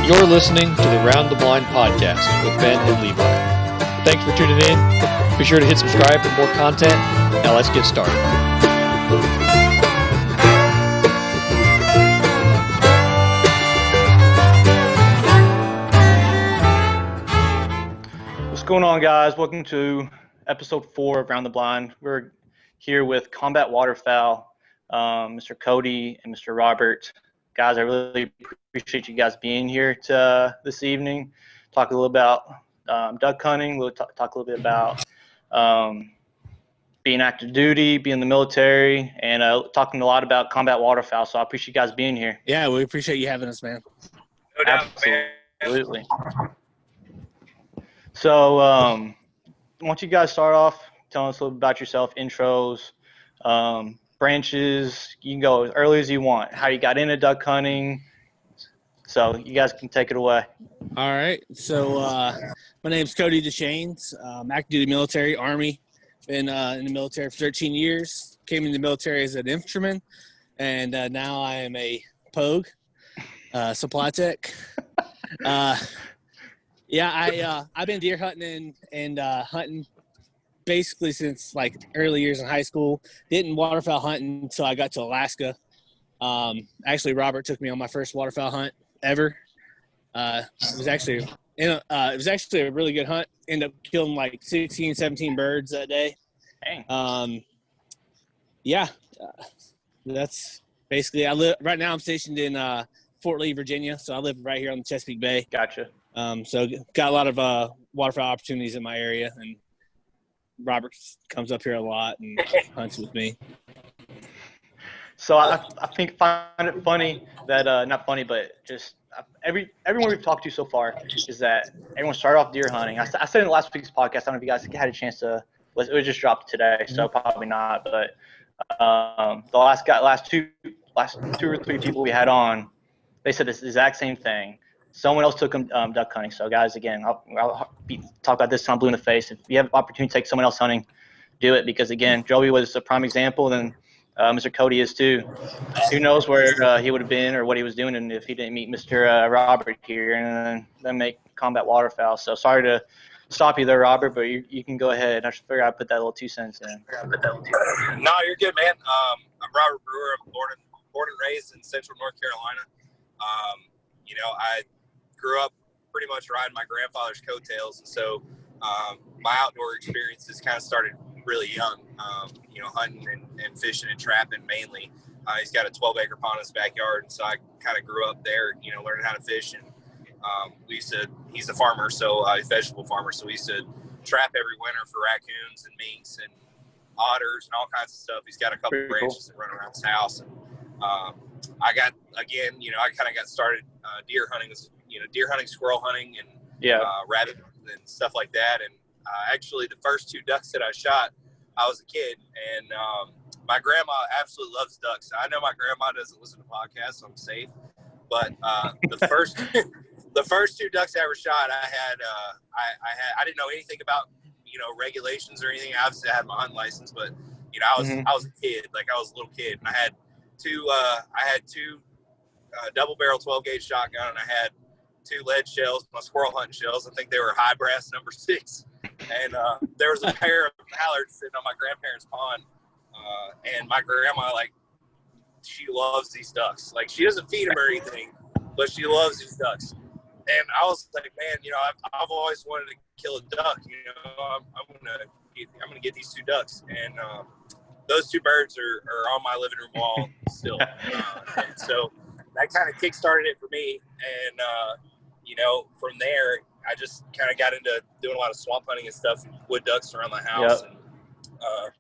You're listening to the Round the Blind podcast with Ben and Levi. Thanks for tuning in. Be sure to hit subscribe for more content. Now let's get started. What's going on, guys? Welcome to episode 4 of Round the Blind. We're here with Combat Waterfowl, Mr. Cody and Mr. Robert. Guys, I really appreciate you guys being here this evening. Talk a little about duck hunting. We'll talk a little bit about being active duty, being in the military, and talking a lot about combat waterfowl. So I appreciate you guys being here. Yeah, we appreciate you having us, man. No doubt, man. Absolutely. So why don't you guys start off telling us a little bit about yourself, intros, branches. You can go as early as you want, how you got into duck hunting. So you guys can take it away. All right. So my name's Cody DeShanes. Active duty military, Army. Been in the military for 13 years. Came in the military as an infantryman, and now I am a POG, supply tech. I've been deer hunting and hunting basically since like early years in high school. Didn't waterfowl hunt until I got to Alaska. Actually, Robert took me on my first waterfowl hunt ever. It was actually a really good hunt. Ended up killing like 16, 17 birds that day. Dang. That's basically. Right now I'm stationed in Fort Lee, Virginia, so I live right here on the Chesapeake Bay. Gotcha. So got a lot of waterfowl opportunities in my area, and Robert find up here a lot and hunts with me. So I find it funny that not funny, but just everyone we've talked to so far is that everyone started off deer hunting. I said in the last week's podcast, I don't know if you guys had a chance to. It was just dropped today, so probably not. But the last two or three people we had on, they said this exact same thing. Someone else took them duck hunting. So, guys, again, I'll talk about this till I'm blue in the face. If you have an opportunity to take someone else hunting, do it. Because, again, Joey was a prime example, and Mr. Cody is too. Who knows where he would have been or what he was doing and if he didn't meet Mr. Robert here and then make combat waterfowl. So, sorry to stop you there, Robert, but you can go ahead. I just figured I'd put that little 2 cents in. No, you're good, man. I'm Robert Brewer. I'm born and raised in Central North Carolina. I grew up pretty much riding my grandfather's coattails, and so my outdoor experiences kind of started really young. Hunting and fishing and trapping mainly. He's got a 12-acre pond in his backyard, and so I kind of grew up there, learning how to fish. And he's a farmer, so he's a vegetable farmer, so we used to trap every winter for raccoons and minks and otters and all kinds of stuff. He's got a couple branches that run around his house. And I kind of got started deer hunting, squirrel hunting, and rabbit and stuff like that. And actually, the first 2 ducks that I shot, I was a kid, and my grandma absolutely loves ducks. I know my grandma doesn't listen to podcasts, so I'm safe. But the first 2 ducks I ever shot, I didn't know anything about regulations or anything. Obviously, I had my hunting license, but I was a kid, like I was a little kid, and I had two double barrel 12-gauge shotgun, and I had 2 lead shells, my squirrel hunting shells. I think they were high brass number 6. And there was a pair of mallards sitting on my grandparents' pond. And my grandma, she loves these ducks. Like, she doesn't feed them or anything, but she loves these ducks. And I was like, man, I've always wanted to kill a duck. I'm gonna get these 2 ducks. And those 2 birds are on my living room wall still. And so that kind of kickstarted it for me. And, from there, I just kind of got into doing a lot of swamp hunting and stuff, wood ducks around the house. Yep. And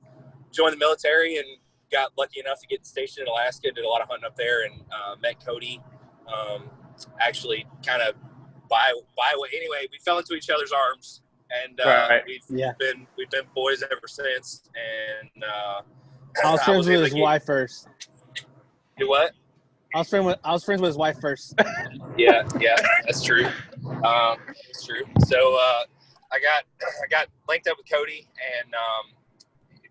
joined the military and got lucky enough to get stationed in Alaska. Did a lot of hunting up there and met Cody. Actually, kind of anyway, we fell into each other's arms, and we've been boys ever since. And I was friends with his wife first. You what? I was friends with his wife first. Yeah, that's true. It's true. So I got linked up with Cody, and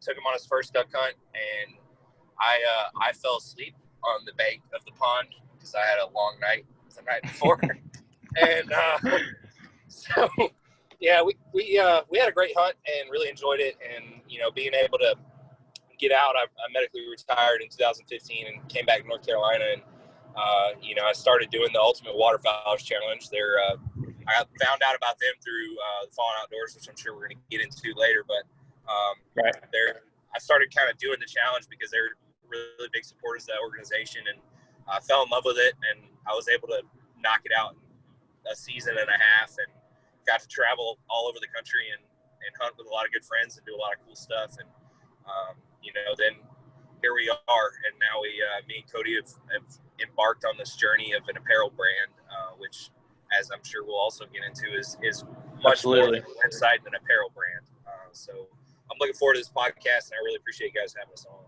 took him on his first duck hunt, and I fell asleep on the bank of the pond because I had a long night the night before. And so, yeah, we had a great hunt and really enjoyed it. And, being able to get out, I medically retired in 2015 and came back to North Carolina. And, I started doing the Ultimate Waterfowlers Challenge. I found out about them through the Fallen Outdoors, which I'm sure we're going to get into later. But I started kind of doing the challenge because they're really big supporters of that organization, and I fell in love with it, and I was able to knock it out in a season and a half, and got to travel all over the country and hunt with a lot of good friends and do a lot of cool stuff. And then here we are, and now me and Cody have embarked on this journey of an apparel brand, which, as I'm sure we'll also get into, is much more than a website than an apparel brand. So I'm looking forward to this podcast, and I really appreciate you guys having us on.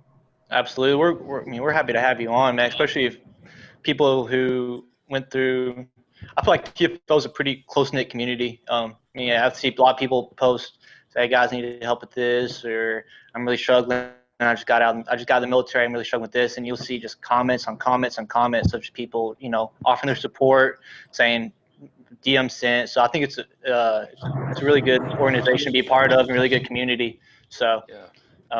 Absolutely. We're happy to have you on, man, especially if people who went through – I feel like TFO is a pretty close-knit community. I see a lot of people post, say, hey, guys, I need help with this, or I'm really struggling. And I just got out of the military. I'm really struggling with this. And you'll see just comments on comments on comments of people, offering their support, saying DM sent. So I think it's a really good organization to be a part of and really good community. So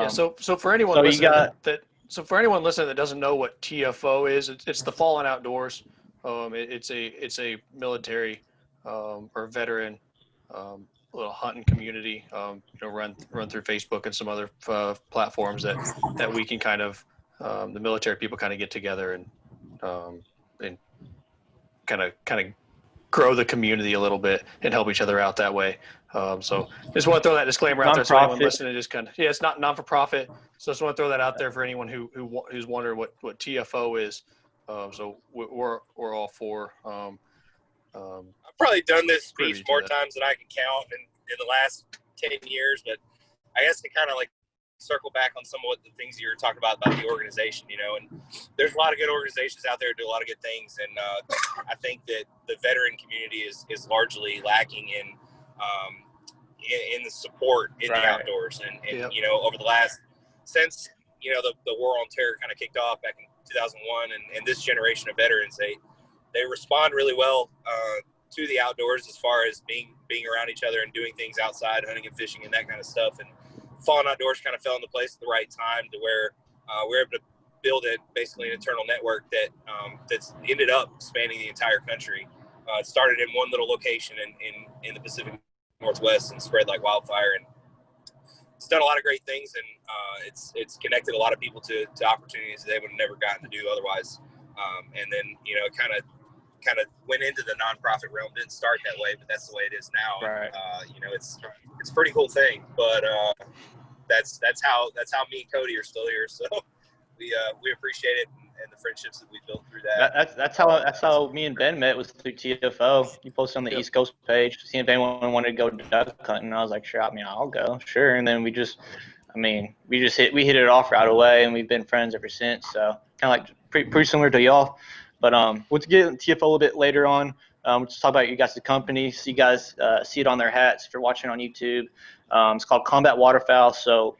So for anyone listening that doesn't know what TFO is, it's the Fallen Outdoors. It's a military or veteran little hunting community. Run through Facebook and some other platforms that we can kind of the military people kind of get together and kind of grow the community a little bit and help each other out that way. So just want to throw that disclaimer out there so anyone listening just it's not non-for-profit. So just want to throw that out there for anyone who's wondering what TFO is. So we're all for. I've probably done this speech more times than I can count in the last 10 years, but I guess to kind of like circle back on some of the things you were talking about the organization, and there's a lot of good organizations out there that do a lot of good things. And I think that the veteran community is largely lacking in the support in the outdoors. And over the last, since, the war on terror kind of kicked off back in 2001 and this generation of veterans, they respond really well to the outdoors as far as being around each other and doing things outside, hunting and fishing and that kind of stuff. And Fallen Outdoors kind of fell into place at the right time to where we're able to build basically an internal network that's ended up spanning the entire country. It started in one little location in the Pacific Northwest and spread like wildfire. And it's done a lot of great things, and it's connected a lot of people to opportunities they would have never gotten to do otherwise. And then, it kind of went into the nonprofit realm. Didn't start that way, but that's the way it is now. Right. It's a pretty cool thing, but that's how me and Cody are still here. So we appreciate it and the friendships that we built through that. That's how me and Ben met, was through TFO. You posted on the East Coast page, seeing if anyone wanted to go duck hunting. I was like, sure, I'll go, sure. And then we hit it off right away, and we've been friends ever since. So kind of like pretty similar to y'all. But we'll get into TFO a little bit later on. We'll just talk about you guys' company, so you guys see it on their hats if you're watching on YouTube. It's called Combat Waterfowl. So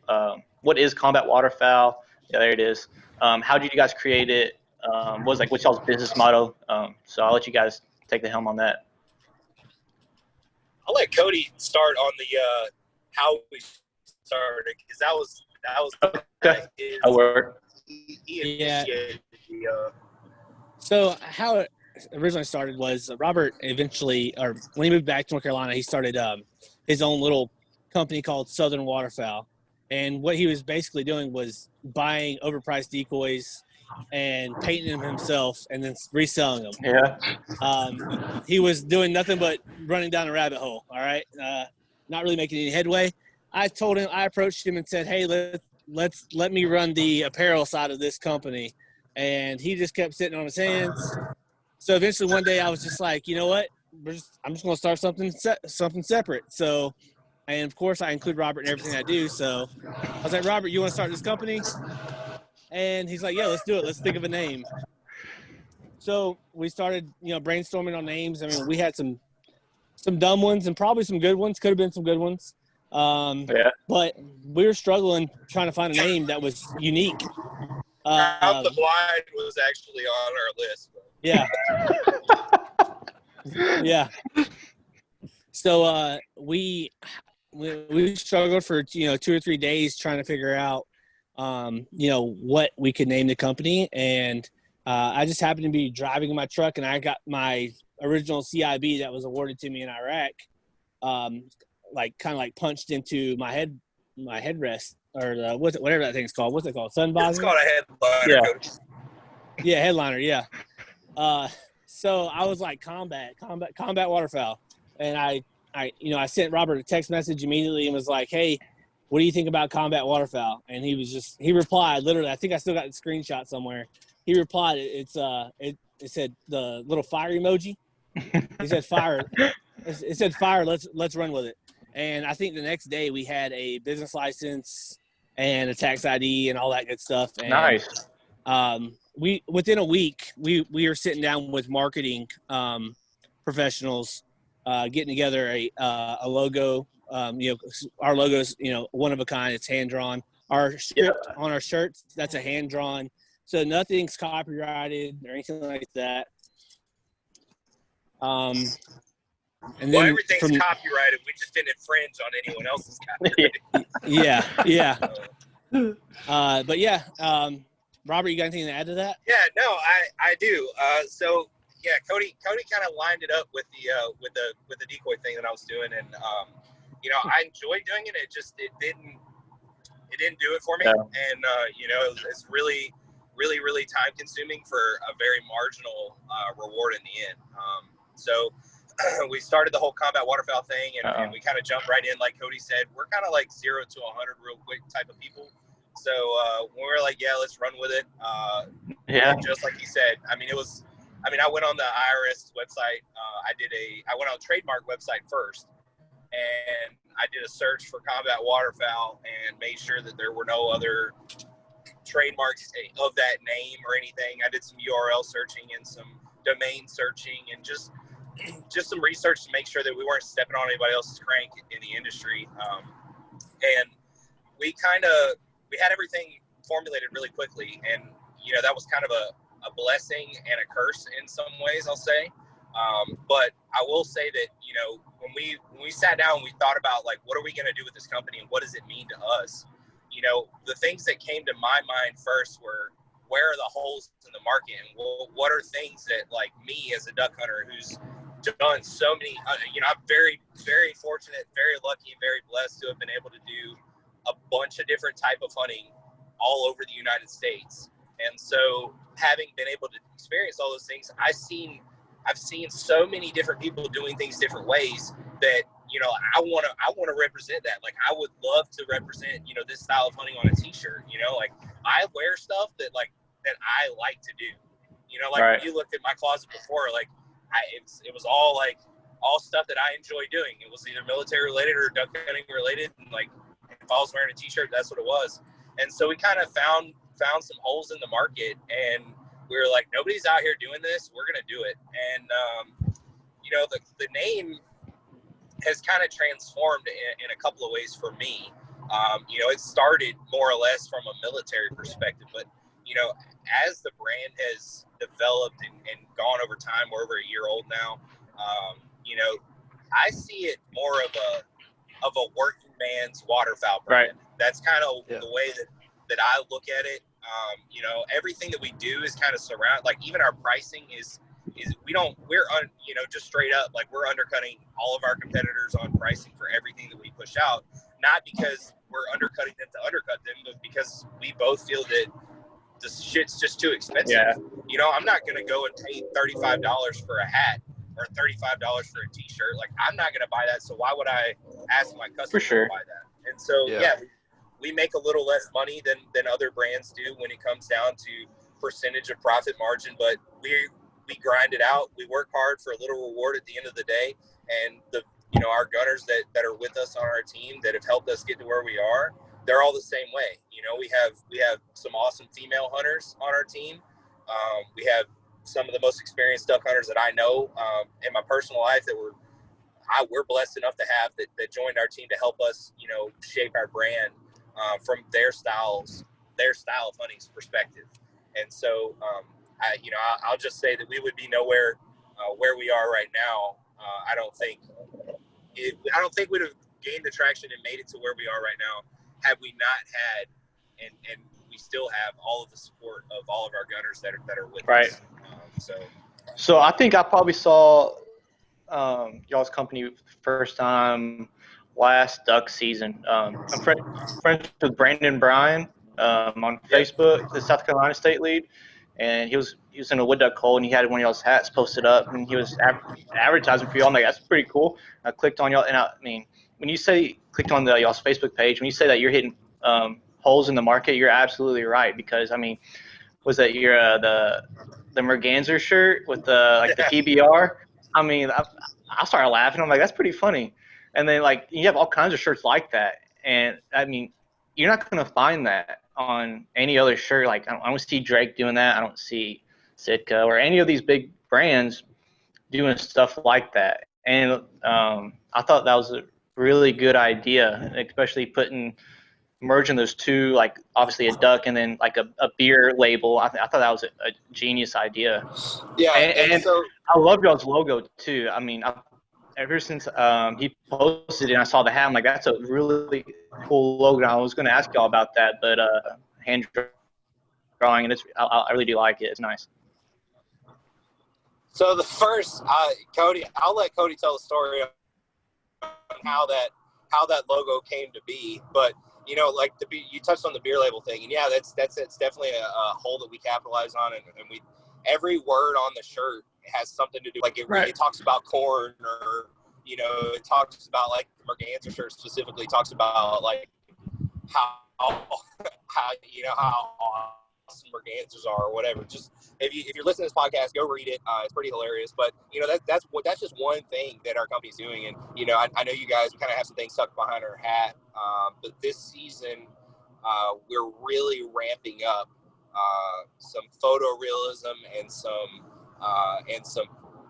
what is Combat Waterfowl? Yeah, there it is. How did you guys create it? What's y'all's business motto? So I'll let you guys take the helm on that. I'll let Cody start on the how we started, because that was okay. That'll work. So how it originally started was Robert eventually, or when he moved back to North Carolina, he started his own little company called Southern Waterfowl. And what he was basically doing was buying overpriced decoys and painting them himself and then reselling them. Yeah. He was doing nothing but running down a rabbit hole, all right? Not really making any headway. I approached him and said, hey, let me run the apparel side of this company. And he just kept sitting on his hands. So eventually one day I was just like, you know what? I'm just going to start something separate. So, and of course I include Robert in everything I do. So I was like, Robert, you want to start this company? And he's like, yeah, let's do it. Let's think of a name. So we started, brainstorming on names. I mean, we had some dumb ones and probably some good ones. Could have been some good ones. But we were struggling trying to find a name that was unique. Out the Blind was actually on our list. Yeah. Yeah. So we struggled for 2 or 3 days trying to figure out what we could name the company, and I just happened to be driving in my truck, and I got my original CIB that was awarded to me in Iraq, kind of punched into my headrest, or whatever that thing's called. What's it called? Sun visor? It's called a headliner. Yeah, headliner. Yeah. So I was like, combat waterfowl, and I sent Robert a text message immediately and was like, hey, what do you think about combat waterfowl? And he replied, literally, I think I still got the screenshot somewhere. He replied, it said the little fire emoji. He said fire. It said fire. Let's run with it. And I think the next day we had a business license and a tax ID and all that good stuff. And, nice. Within a week we were sitting down with marketing professionals, getting together a logo. Our logo's one of a kind. It's hand drawn. Our script on our shirts, that's a hand drawn. So nothing's copyrighted or anything like that. And then everything's copyrighted. We just didn't infringe on anyone else's copyright. Yeah. But yeah, Robert, you got anything to add to that? Yeah, no, I do. So yeah, Cody kind of lined it up with the decoy thing that I was doing, and I enjoyed doing it. It didn't do it for me, and it's really time consuming for a very marginal reward in the end. So we started the whole combat waterfowl thing, and we kind of jumped right in, like Cody said. We're kind of like 0 to 100 real quick type of people. So when we were like, yeah, let's run with it. Just like he said, I went on the IRS website. I went on the trademark website first, and I did a search for combat waterfowl and made sure that there were no other trademarks of that name or anything. I did some URL searching and some domain searching and just some research to make sure that we weren't stepping on anybody else's crank in the industry. And we had everything formulated really quickly, and that was kind of a blessing and a curse in some ways, I'll say. But I will say that when we sat down and we thought about, like, what are we going to do with this company and what does it mean to us, the things that came to my mind first were, where are the holes in the market, and what are things that, like, me as a duck hunter who's done so many, I'm very, very fortunate, very lucky, and very blessed to have been able to do a bunch of different type of hunting all over the United States. And so having been able to experience all those things, I've seen so many different people doing things different ways that, I want to represent that. Like, I would love to represent, this style of hunting on a t-shirt, like I wear stuff that I like to do, Right. When you looked at my closet before, like it was all stuff that I enjoy doing. It was either military related or duck hunting related. And like, if I was wearing a t-shirt, that's what it was. And so we kind of found some holes in the market, and we were like, nobody's out here doing this. We're going to do it. And, the name has kind of transformed in a couple of ways for me. It started more or less from a military perspective, but, as the brand has developed and gone over time, we're over a year old now. I see it more of a working man's waterfowl brand. Right. That's kind of the way that I look at it. Everything that we do is kind of surrounded, like even our pricing is just straight up, like we're undercutting all of our competitors on pricing for everything that we push out, not because we're undercutting them to undercut them, but because we both feel that this shit's just too expensive. Yeah. I'm not going to go and pay $35 for a hat or $35 for a t-shirt. Like, I'm not going to buy that. So why would I ask my customer to buy that? And so, we make a little less money than other brands do when it comes down to percentage of profit margin, but we grind it out. We work hard for a little reward at the end of the day. And our gunners that are with us on our team that have helped us get to where we are, they're all the same way. We have some awesome female hunters on our team. We have some of the most experienced duck hunters that I know in my personal life that we're blessed enough to have that joined our team to help us, shape our brand from their style of hunting's perspective. And so, I'll just say that we would be nowhere where we are right now, I don't think we'd have gained the traction and made it to where we are right now had we not had, and we still have all of the support of all of our gunners that are with us. So I think I probably saw y'all's company first time last duck season. I'm friends with Bryan on Facebook, the South Carolina State lead, and he was in a wood duck hole, and he had one of y'all's hats posted up, and he was advertising for y'all. I'm like, that's pretty cool. I clicked on y'all, and I mean, when you say clicked on y'all's Facebook page, when you say that you're hitting holes in the market, you're absolutely right, because I mean, was that your the Merganser shirt with the PBR? I mean, I started laughing. I'm like, that's pretty funny. And then like you have all kinds of shirts like that, and I mean, you're not gonna find that on any other shirt. Like I don't see Drake doing that. I don't see Sitka or any of these big brands doing stuff like that. And I thought that was a really good idea, especially merging those two, like obviously a duck and then like a beer label. I thought that was a genius idea. Yeah, and so I love y'all's logo too. I mean, ever since he posted it and I saw the hat, I'm like, that's a really cool logo. I was going to ask y'all about that, but hand drawing, and I really do like it. It's nice. So the first, Cody, I'll let Cody tell the story on how that logo came to be, but you know, like you touched on the beer label thing, and yeah, that's definitely a hole that we capitalize on, and we every word on the shirt has something to do, like it talks about corn, or you know, it talks about like the Merganser shirt specifically talks about like how you know how awesome Mergansers are or whatever. Just if you're listening to this podcast, go read it. It's pretty hilarious. But you know that's just one thing that our company's doing, and you know I know you guys kind of have some things tucked behind our hat, but this season we're really ramping up some photorealism and some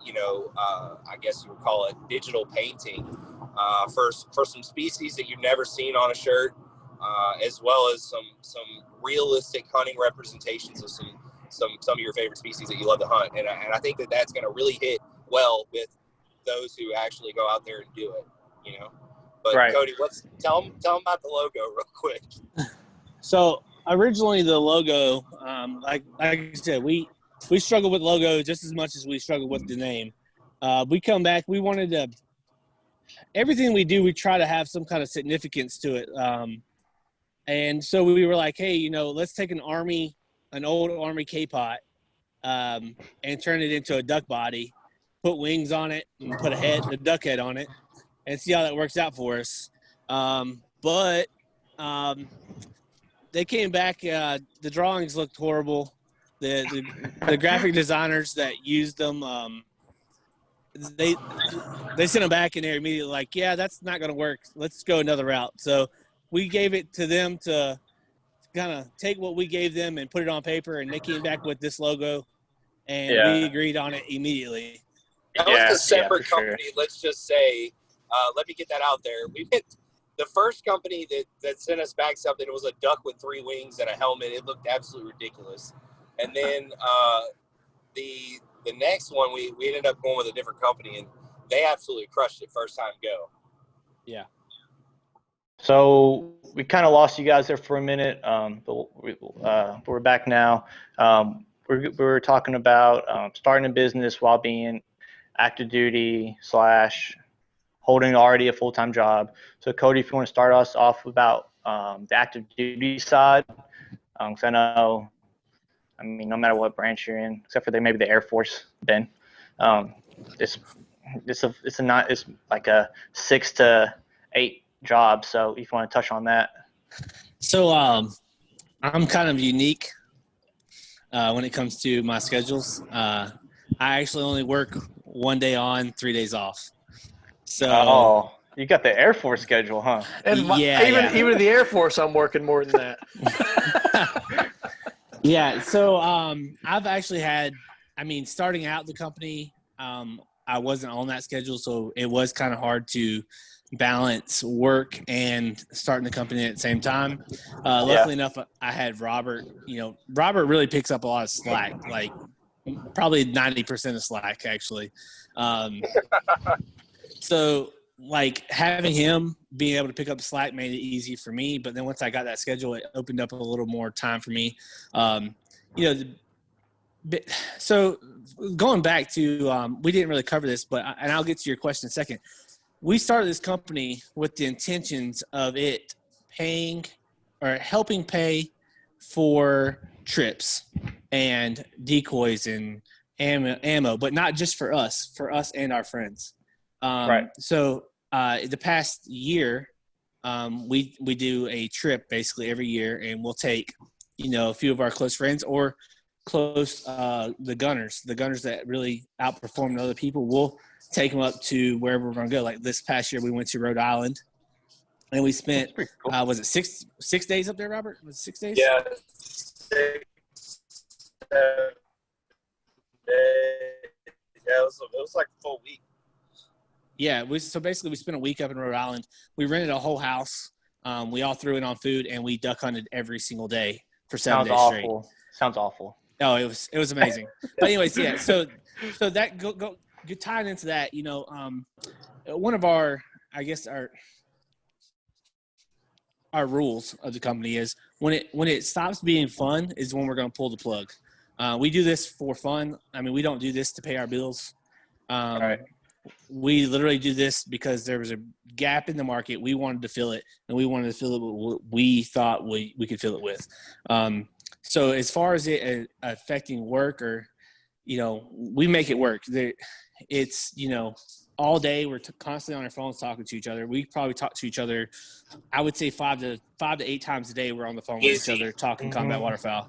you know I guess you would call it digital painting for some species that you've never seen on a shirt. As well as some realistic hunting representations of some of your favorite species that you love to hunt, and I think that's going to really hit well with those who actually go out there and do it, you know. But Cody, tell them about the logo real quick. So originally the logo, like I said, we struggle with logo just as much as we struggle with the name. We come back, we wanted to everything we do, we try to have some kind of significance to it. And so we were like, hey, you know, let's take an old Army K-pot and turn it into a duck body, put wings on it, and put a duck head on it, and see how that works out for us. But they came back. The drawings looked horrible. The graphic designers that used them, they sent them back, and they're immediately like, yeah, that's not going to work. Let's go another route. So we gave it to them to kind of take what we gave them and put it on paper, and they came back with this logo, and we agreed on it immediately. That was a separate company. Sure. Let's just say, let me get that out there. We hit the first company that sent us back something. It was a duck with 3 wings and a helmet. It looked absolutely ridiculous. And then the next one, we ended up going with a different company, and they absolutely crushed it first time go. Yeah. So we kind of lost you guys there for a minute, but we're back now. We were talking about starting a business while being active duty / holding already a full-time job. So Cody, if you want to start us off about the active duty side, because I know, I mean, no matter what branch you're in, except for maybe the Air Force, Ben, it's like a 6 to 8 job. So if you want to touch on that. So I'm kind of unique when it comes to my schedules. I actually only work 1 day on, 3 days off. So you got the Air Force schedule, huh? And even the Air Force, I'm working more than that. Yeah. So I've actually had, I mean, starting out the company, I wasn't on that schedule, so it was kind of hard to balance work and starting the company at the same time. Luckily enough, I had Robert. You know, Robert really picks up a lot of slack. Like probably 90% of Slack actually. So like having him being able to pick up Slack made it easy for me. But then once I got that schedule, it opened up a little more time for me. So going back to, we didn't really cover this, and I'll get to your question in a second. We started this company with the intentions of it paying or helping pay for trips and decoys and ammo, but not just for us and our friends. Right. So the past year, we do a trip basically every year, and we'll take, a few of our close friends or close the gunners that really outperform other people. We'll take them up to wherever we're going to go. Like this past year, we went to Rhode Island, and we spent cool. Was it six days up there, Robert? Was it 6 days? Yeah, 6, 7 days. Yeah, it was like a full week. Yeah, so basically we spent a week up in Rhode Island. We rented a whole house. We all threw in on food, and we duck hunted every single day for 7 days straight. Sounds awful. Oh, it was amazing. But anyways, yeah. So that go tied into that. One of our rules of the company is when it stops being fun is when we're going to pull the plug. We do this for fun. I mean, we don't do this to pay our bills. Right. We literally do this because there was a gap in the market. We wanted to fill it, and we wanted to fill it with what we thought we could fill it with. So as far as it affecting work or, we make it work. It's, all day we're constantly on our phones talking to each other. We probably talk to each other, I would say 5 to 8 times a day we're on the phone with each other talking combat waterfowl.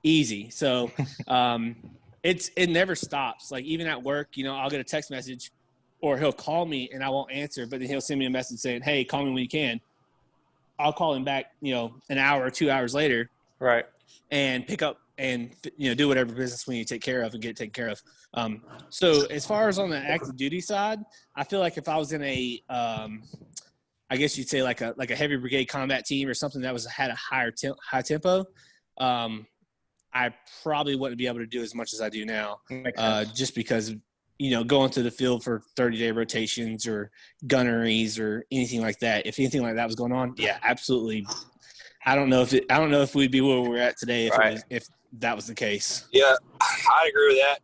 Easy. So it never stops. Like even at work, I'll get a text message or he'll call me and I won't answer, but then he'll send me a message saying, hey, call me when you can. I'll call him back, an hour or 2 hours later. Right. And pick up and, do whatever business we need to take care of and get it taken care of. So as far as on the active duty side, I feel like if I was in a, I guess you'd say like a heavy brigade combat team or something that had a high tempo, I probably wouldn't be able to do as much as I do now, just because, going to the field for 30-day rotations or gunneries or anything like that. If anything like that was going on, yeah, absolutely. I don't know if we'd be where we're at today if that was the case. Yeah, I agree with that.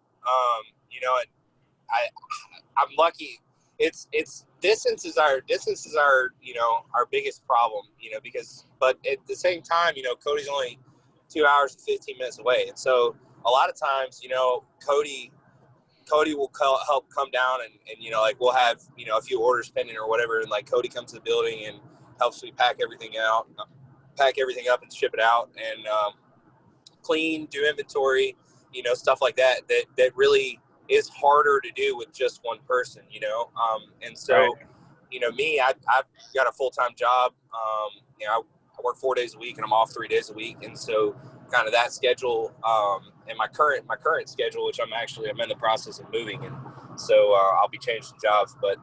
I'm lucky. It's distance is our our biggest problem. But at the same time, Cody's only 2 hours and 15 minutes away, and so a lot of times, Cody will help come down and we'll have a few orders pending or whatever, and like Cody comes to the building and helps me pack everything up and ship it out and clean, do inventory, stuff like that really is harder to do with just one person, and so right. Me, I've got a full-time job. I work 4 days a week and I'm off 3 days a week, and so kind of that schedule and my current schedule, which I'm in the process of moving, and so I'll be changing jobs, but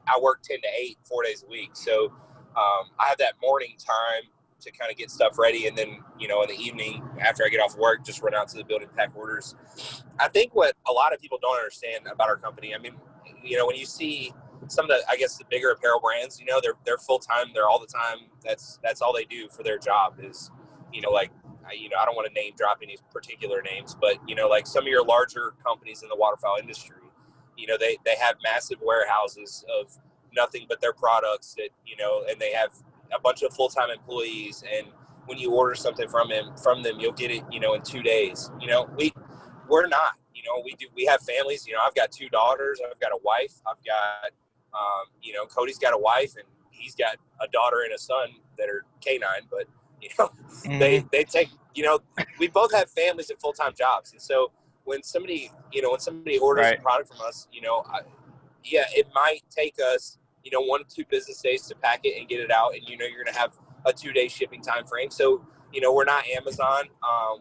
I work 10 to 8 4 days a week, so I have that morning time to kind of get stuff ready, and then in the evening after I get off work, just run out to the building, pack orders. I think what a lot of people don't understand about our company, I mean, when you see some of the, I guess, the bigger apparel brands, they're full time, they're all the time. That's all they do for their job is, I don't want to name drop any particular names, but like some of your larger companies in the waterfowl industry, they have massive warehouses of nothing but their products that, and they have a bunch of full-time employees, and when you order something from them, you'll get it, in 2 days. We're not, we have families, I've got 2 daughters, I've got a wife, I've got, Cody's got a wife, and he's got a daughter and a son that are canine, but, they take, we both have families and full-time jobs. And so when somebody orders right. a product from us, it might take us, 1 to 2 business days to pack it and get it out. And, you're going to have a 2-day shipping time frame. So, we're not Amazon.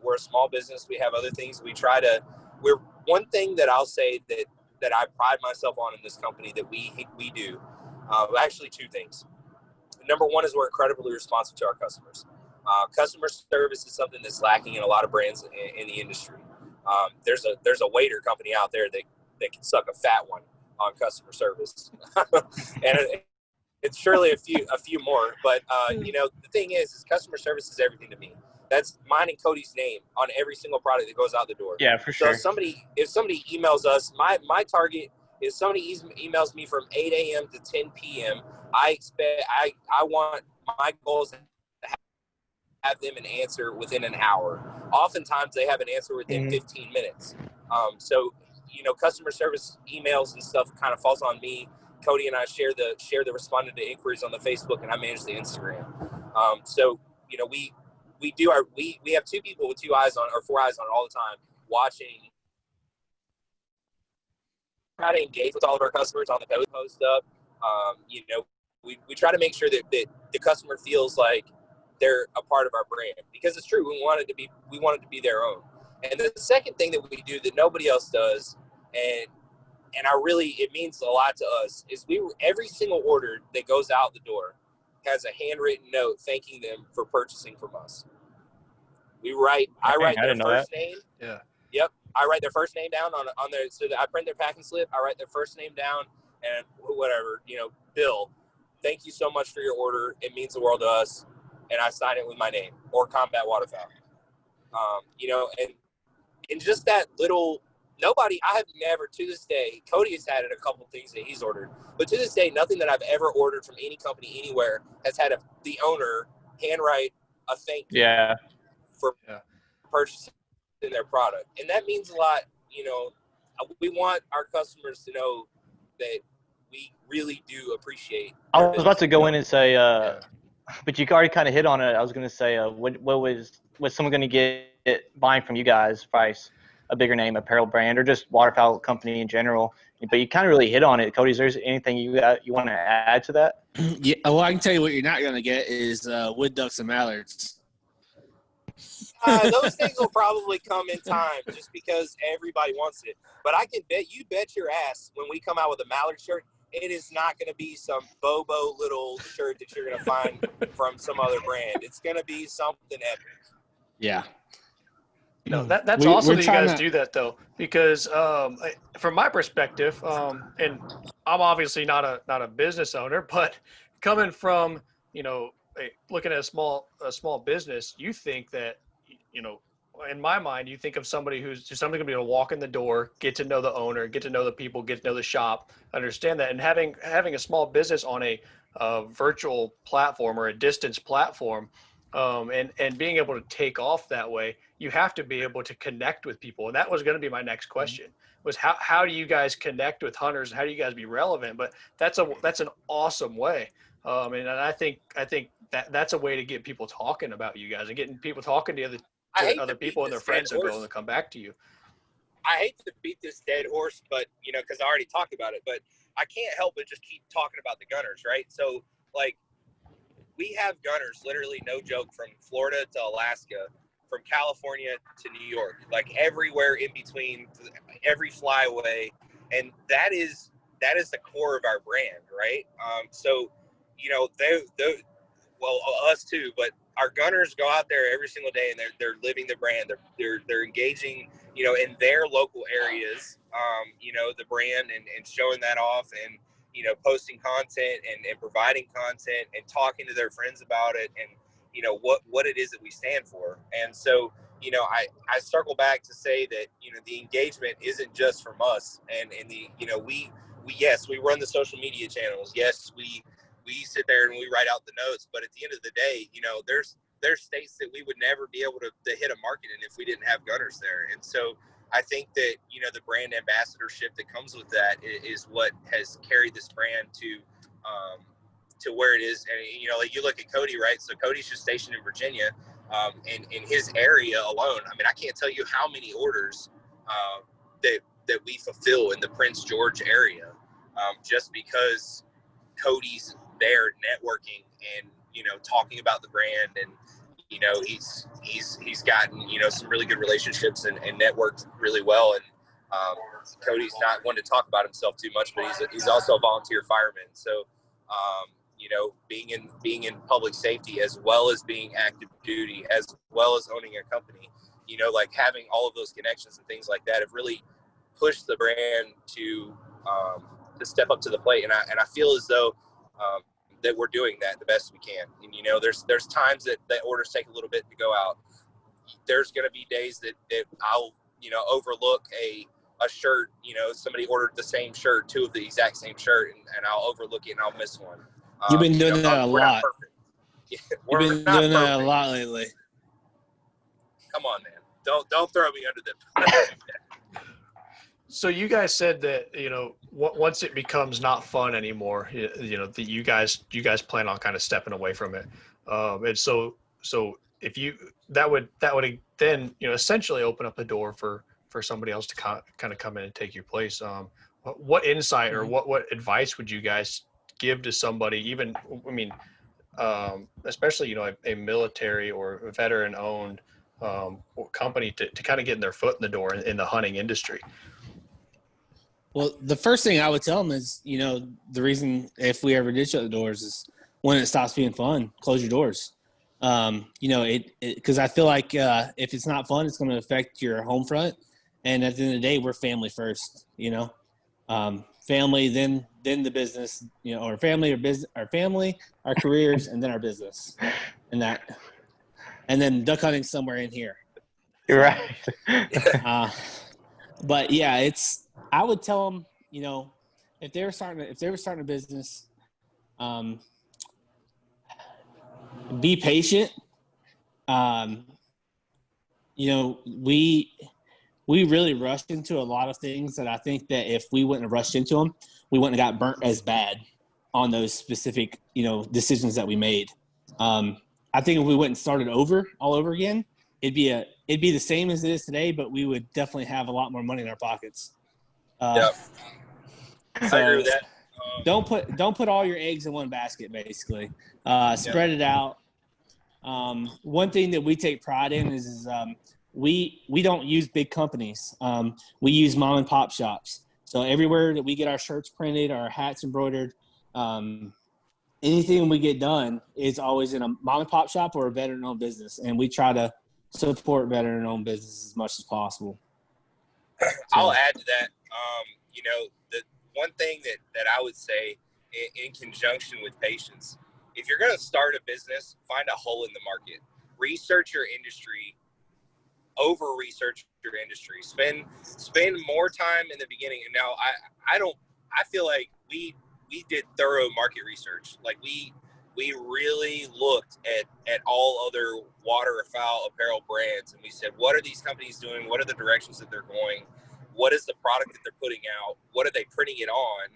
We're a small business. We have other things. We're one thing that I'll say that I pride myself on in this company that we do. Actually 2 things. Number 1 is we're incredibly responsive to our customers. Customer service is something that's lacking in a lot of brands in the industry. There's a waiter company out there that can suck a fat one on customer service, and it's surely a few more. But the thing is customer service is everything to me. That's mine and Cody's name on every single product that goes out the door. Yeah, for sure. So if somebody emails us, my target is somebody emails me from 8 a.m. to 10 p.m. I want my goals to have them an answer within an hour. Oftentimes they have an answer within 15 minutes. So customer service emails and stuff kind of falls on me. Cody and I share the responded to inquiries on the Facebook, and I manage the Instagram. So we have two people with 2 eyes on, or 4 eyes on it all the time, watching how to engage with all of our customers on the Cody post up. We try to make sure that the customer feels like they're a part of our brand, because it's true. We want it to be their own. And the second thing that we do that nobody else does, and it means a lot to us, is every single order that goes out the door has a handwritten note thanking them for purchasing from us. I write their first name. Yeah. Yep. I write their first name down on their, so that I print their packing slip. I write their first name down and whatever, Bill, thank you so much for your order. It means the world to us. And I sign it with my name, or Combat Waterfowl. And just that little, I have never, to this day, Cody has had it a couple things that he's ordered, but to this day, nothing that I've ever ordered from any company anywhere has had the owner handwrite a thank you for purchasing their product. And that means a lot. We want our customers to know that we really do appreciate. I was about to go in and say, but you already kind of hit on it. I was going to say, was someone going to get buying from you guys, price, a bigger name apparel brand, or just Waterfowl company in general? But you kind of really hit on it, Cody. Is there anything you want to add to that? Yeah, well, I can tell you what you're not going to get is wood ducks and mallards. Those things will probably come in time, just because everybody wants it. But I can bet your ass when we come out with a mallard shirt, it is not going to be some Bobo little shirt that you're going to find from some other brand. It's going to be something epic. Yeah. That's awesome that you guys do that, though, because from my perspective, and I'm obviously not a business owner, but coming from looking at a small business, you think that in my mind, you think of somebody who's going to be able to walk in the door, get to know the owner, get to know the people, get to know the shop, understand that, and having a small business on a virtual platform or a distance platform, and being able to take off that way, you have to be able to connect with people. And that was going to be my next question, was how do you guys connect with hunters? How do you guys be relevant? But that's an awesome way. And I think that's a way to get people talking about you guys and getting people talking to other people and their friends are going to come back to you. I hate to beat this dead horse, but because I already talked about it, but I can't help but just keep talking about the gunners, right? So we have gunners, literally no joke, from Florida to Alaska, from California to New York, everywhere in between, every flyaway, and that is the core of our brand, right? So us too, but our gunners go out there every single day and they're living the brand. They're engaging, in their local areas, the brand and showing that off, and posting content and providing content and talking to their friends about it, and what it is that we stand for. And so I circle back to say that the engagement isn't just from us, and we run the social media channels. Yes, we sit there and we write out the notes, but at the end of the day, there's states that we would never be able to hit a market in if we didn't have gunners there. And so I think that the brand ambassadorship that comes with that is what has carried this brand to where it is. And you look at Cody, right? So Cody's just stationed in Virginia, and in his area alone, I mean, I can't tell you how many orders that we fulfill in the Prince George area, just because Cody's there networking and talking about the brand, and he's gotten some really good relationships and networked really well. And Cody's not one to talk about himself too much, but he's also a volunteer fireman. So being in public safety, as well as being active duty, as well as owning a company, like having all of those connections and things like that have really pushed the brand to step up to the plate. And I feel as though that we're doing that the best we can. And, there's times that orders take a little bit to go out. There's going to be days that I'll, overlook a shirt, somebody ordered the same shirt, two of the exact same shirt, and I'll overlook it and I'll miss one. You've been doing that a lot. Yeah, You've been doing that a lot lately. Come on, man. Don't throw me under the So you guys said that, once it becomes not fun anymore, that you guys plan on kind of stepping away from it. And so if that would then, essentially open up the door for somebody else to kind of come in and take your place. What insight or what advice would you guys give to somebody, even, especially, a military or a veteran owned company to kind of get their foot in the door in the hunting industry? Well, the first thing I would tell them is, the reason if we ever did shut the doors is when it stops being fun, close your doors. Because I feel like if it's not fun, it's going to affect your home front. And at the end of the day, we're family first, family, then the business, or family or business, our family, our careers, and then our business, and then duck hunting somewhere in here. You're right. But yeah, I would tell them, if they were starting a business, be patient. We really rushed into a lot of things that I think that if we wouldn't have rushed into them, we wouldn't have got burnt as bad on those specific, decisions that we made. I think if we went and started all over again, it'd be the same as it is today, but we would definitely have a lot more money in our pockets. Yep. So I agree with that. Don't put all your eggs in one basket, basically. Spread it out. One thing that we take pride in is we don't use big companies. We use mom and pop shops. So everywhere that we get our shirts printed, our hats embroidered, anything we get done is always in a mom and pop shop or a veteran-owned business, and we try to support veteran-owned business as much as possible. I'll add to that. The one thing that I would say in conjunction with patience, if you're going to start a business, find a hole in the market. Research your industry. Over-research your industry. Spend more time in the beginning. And now I feel like we did thorough market research. Like we really looked at all other waterfowl apparel brands, and we said, what are these companies doing? What are the directions that they're going? What is the product that they're putting out? What are they printing it on?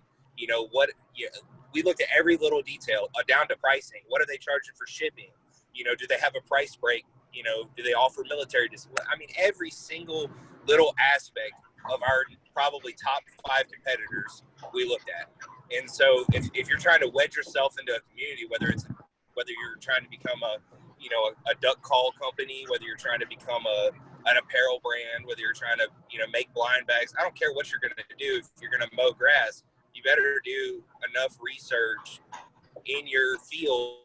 We looked at every little detail down to pricing. What are they charging for shipping? Do they have a price break? Do they offer military discipline? Every single little aspect of our probably top 5 competitors we looked at. And so if you're trying to wedge yourself into a community, whether you're trying to become a duck call company, whether you're trying to become an apparel brand, whether you're trying to, make blind bags, I don't care what you're going to do. If you're going to mow grass, you better do enough research in your field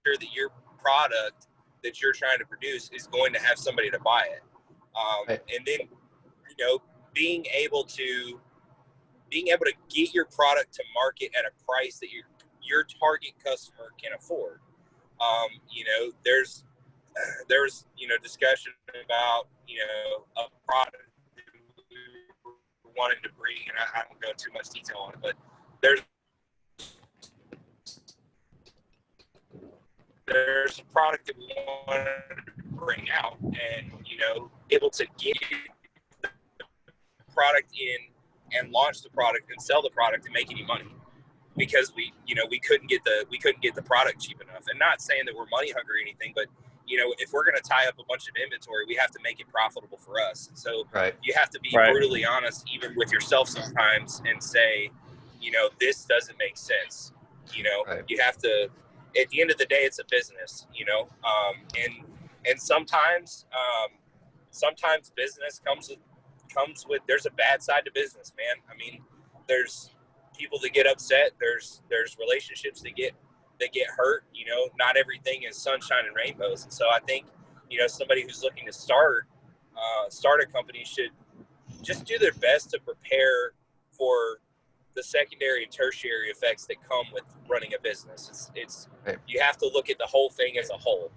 sure that your product that you're trying to produce is going to have somebody to buy it. Right. And then, being able to get your product to market at a price that your target customer can afford. There was discussion about, a product that we wanted to bring, and I don't go too much detail on it, but there's a product that we wanted to bring out, and, able to get the product in and launch the product and sell the product and make any money, because we couldn't get the product cheap enough. And not saying that we're money hungry or anything, but if we're going to tie up a bunch of inventory, we have to make it profitable for us. So Right. You have to be brutally honest, even with yourself sometimes, and say, this doesn't make sense. Right. You have to, at the end of the day, it's a business, and sometimes business comes with, there's a bad side to business, man. There's people that get upset. There's relationships that get hurt. Not everything is sunshine and rainbows. And so I think, somebody who's looking to start a company should just do their best to prepare for the secondary and tertiary effects that come with running a business. It's you have to look at the whole thing as a whole.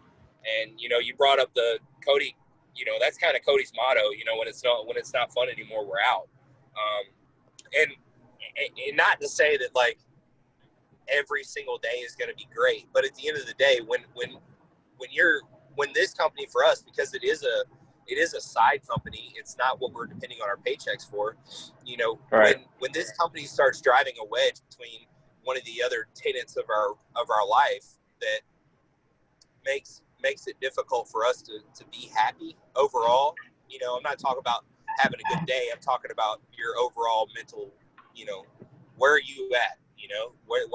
And you brought up the Cody. That's kind of Cody's motto. When it's not fun anymore, we're out. And not to say that like every single day is going to be great, but at the end of the day, when this company for us, because it is a side company, it's not what we're depending on our paychecks for. When this company starts driving a wedge between one of the other tenets of our life that makes it difficult for us to be happy overall. I'm not talking about having a good day. I'm talking about your overall mental, where are you at?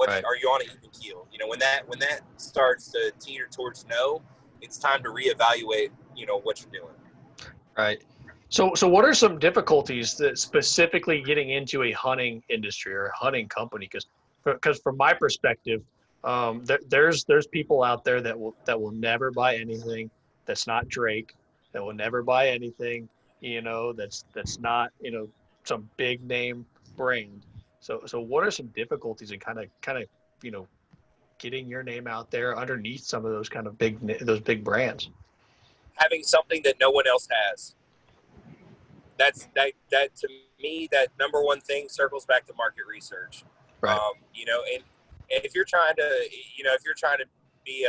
Right. Are you on an even keel? When that starts to teeter towards no, it's time to reevaluate, what you're doing. Right. So what are some difficulties that specifically getting into a hunting industry or a hunting company? Because from my perspective, there's people out there that will never buy anything that's not Drake, that will never buy anything, that's not, some big name brand. So what are some difficulties in kind of, getting your name out there underneath some of those kind of those big brands? Having something that no one else has. That to me, that number one thing circles back to market research. Right. And if you're trying to be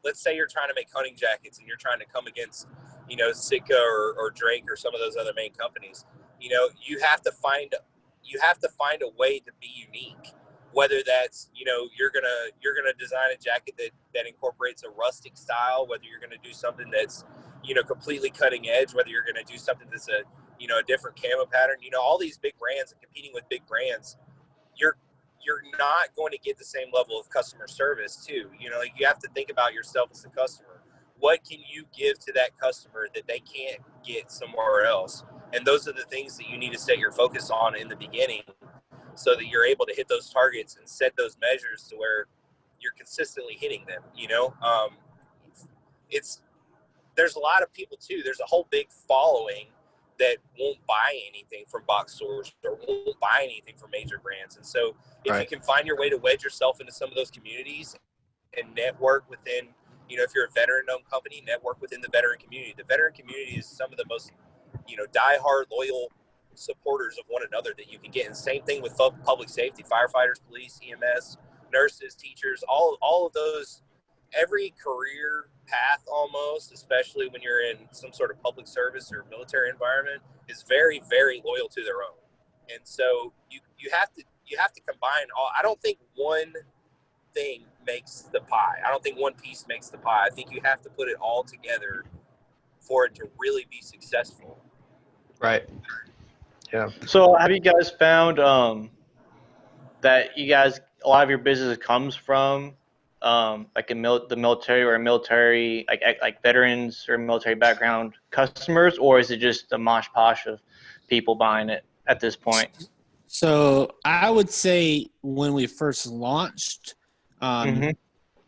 let's say you're trying to make hunting jackets and you're trying to come against, Sitka or Drake or some of those other main companies, you have to find a way to be unique. Whether that's, you're gonna design a jacket that incorporates a rustic style, whether you're gonna do something that's, completely cutting edge, whether you're gonna do something that's a different camo pattern, all these big brands and competing with big brands, you're not going to get the same level of customer service too. You have to think about yourself as a customer. What can you give to that customer that they can't get somewhere else? And those are the things that you need to set your focus on in the beginning, so that you're able to hit those targets and set those measures to where you're consistently hitting them. There's a lot of people too. There's a whole big following that won't buy anything from box stores or won't buy anything from major brands. And so if you can find your way to wedge yourself into some of those communities and network within, if you're a veteran-owned company, network within the veteran community. The veteran community is some of the most, diehard, loyal supporters of one another that you can get. And same thing with public safety, firefighters, police, EMS, nurses, teachers, all of those. Every career path almost, especially when you're in some sort of public service or military environment, is very, very loyal to their own. And so you have to combine all. I don't think one thing makes the pie. I don't think one piece makes the pie. I think you have to put it all together for it to really be successful. Right. Yeah. So have you guys found that a lot of your business comes from like the military or military, like veterans or military background customers, or is it just a mosh posh of people buying it at this point? So I would say when we first launched, a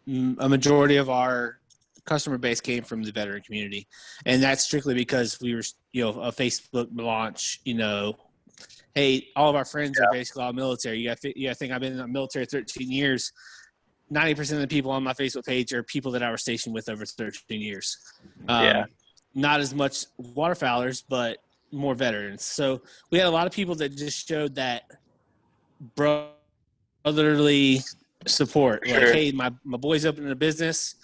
majority of our customer base came from the veteran community, and that's strictly because we were, a Facebook launch. Hey, all of our friends are basically all military. You got to think I've been in the military 13 years. 90% of the people on my Facebook page are people that I was stationed with over 13 years. Not as much waterfowlers, but more veterans. So we had a lot of people that just showed that brotherly support. Like, hey, my boy's opening a business.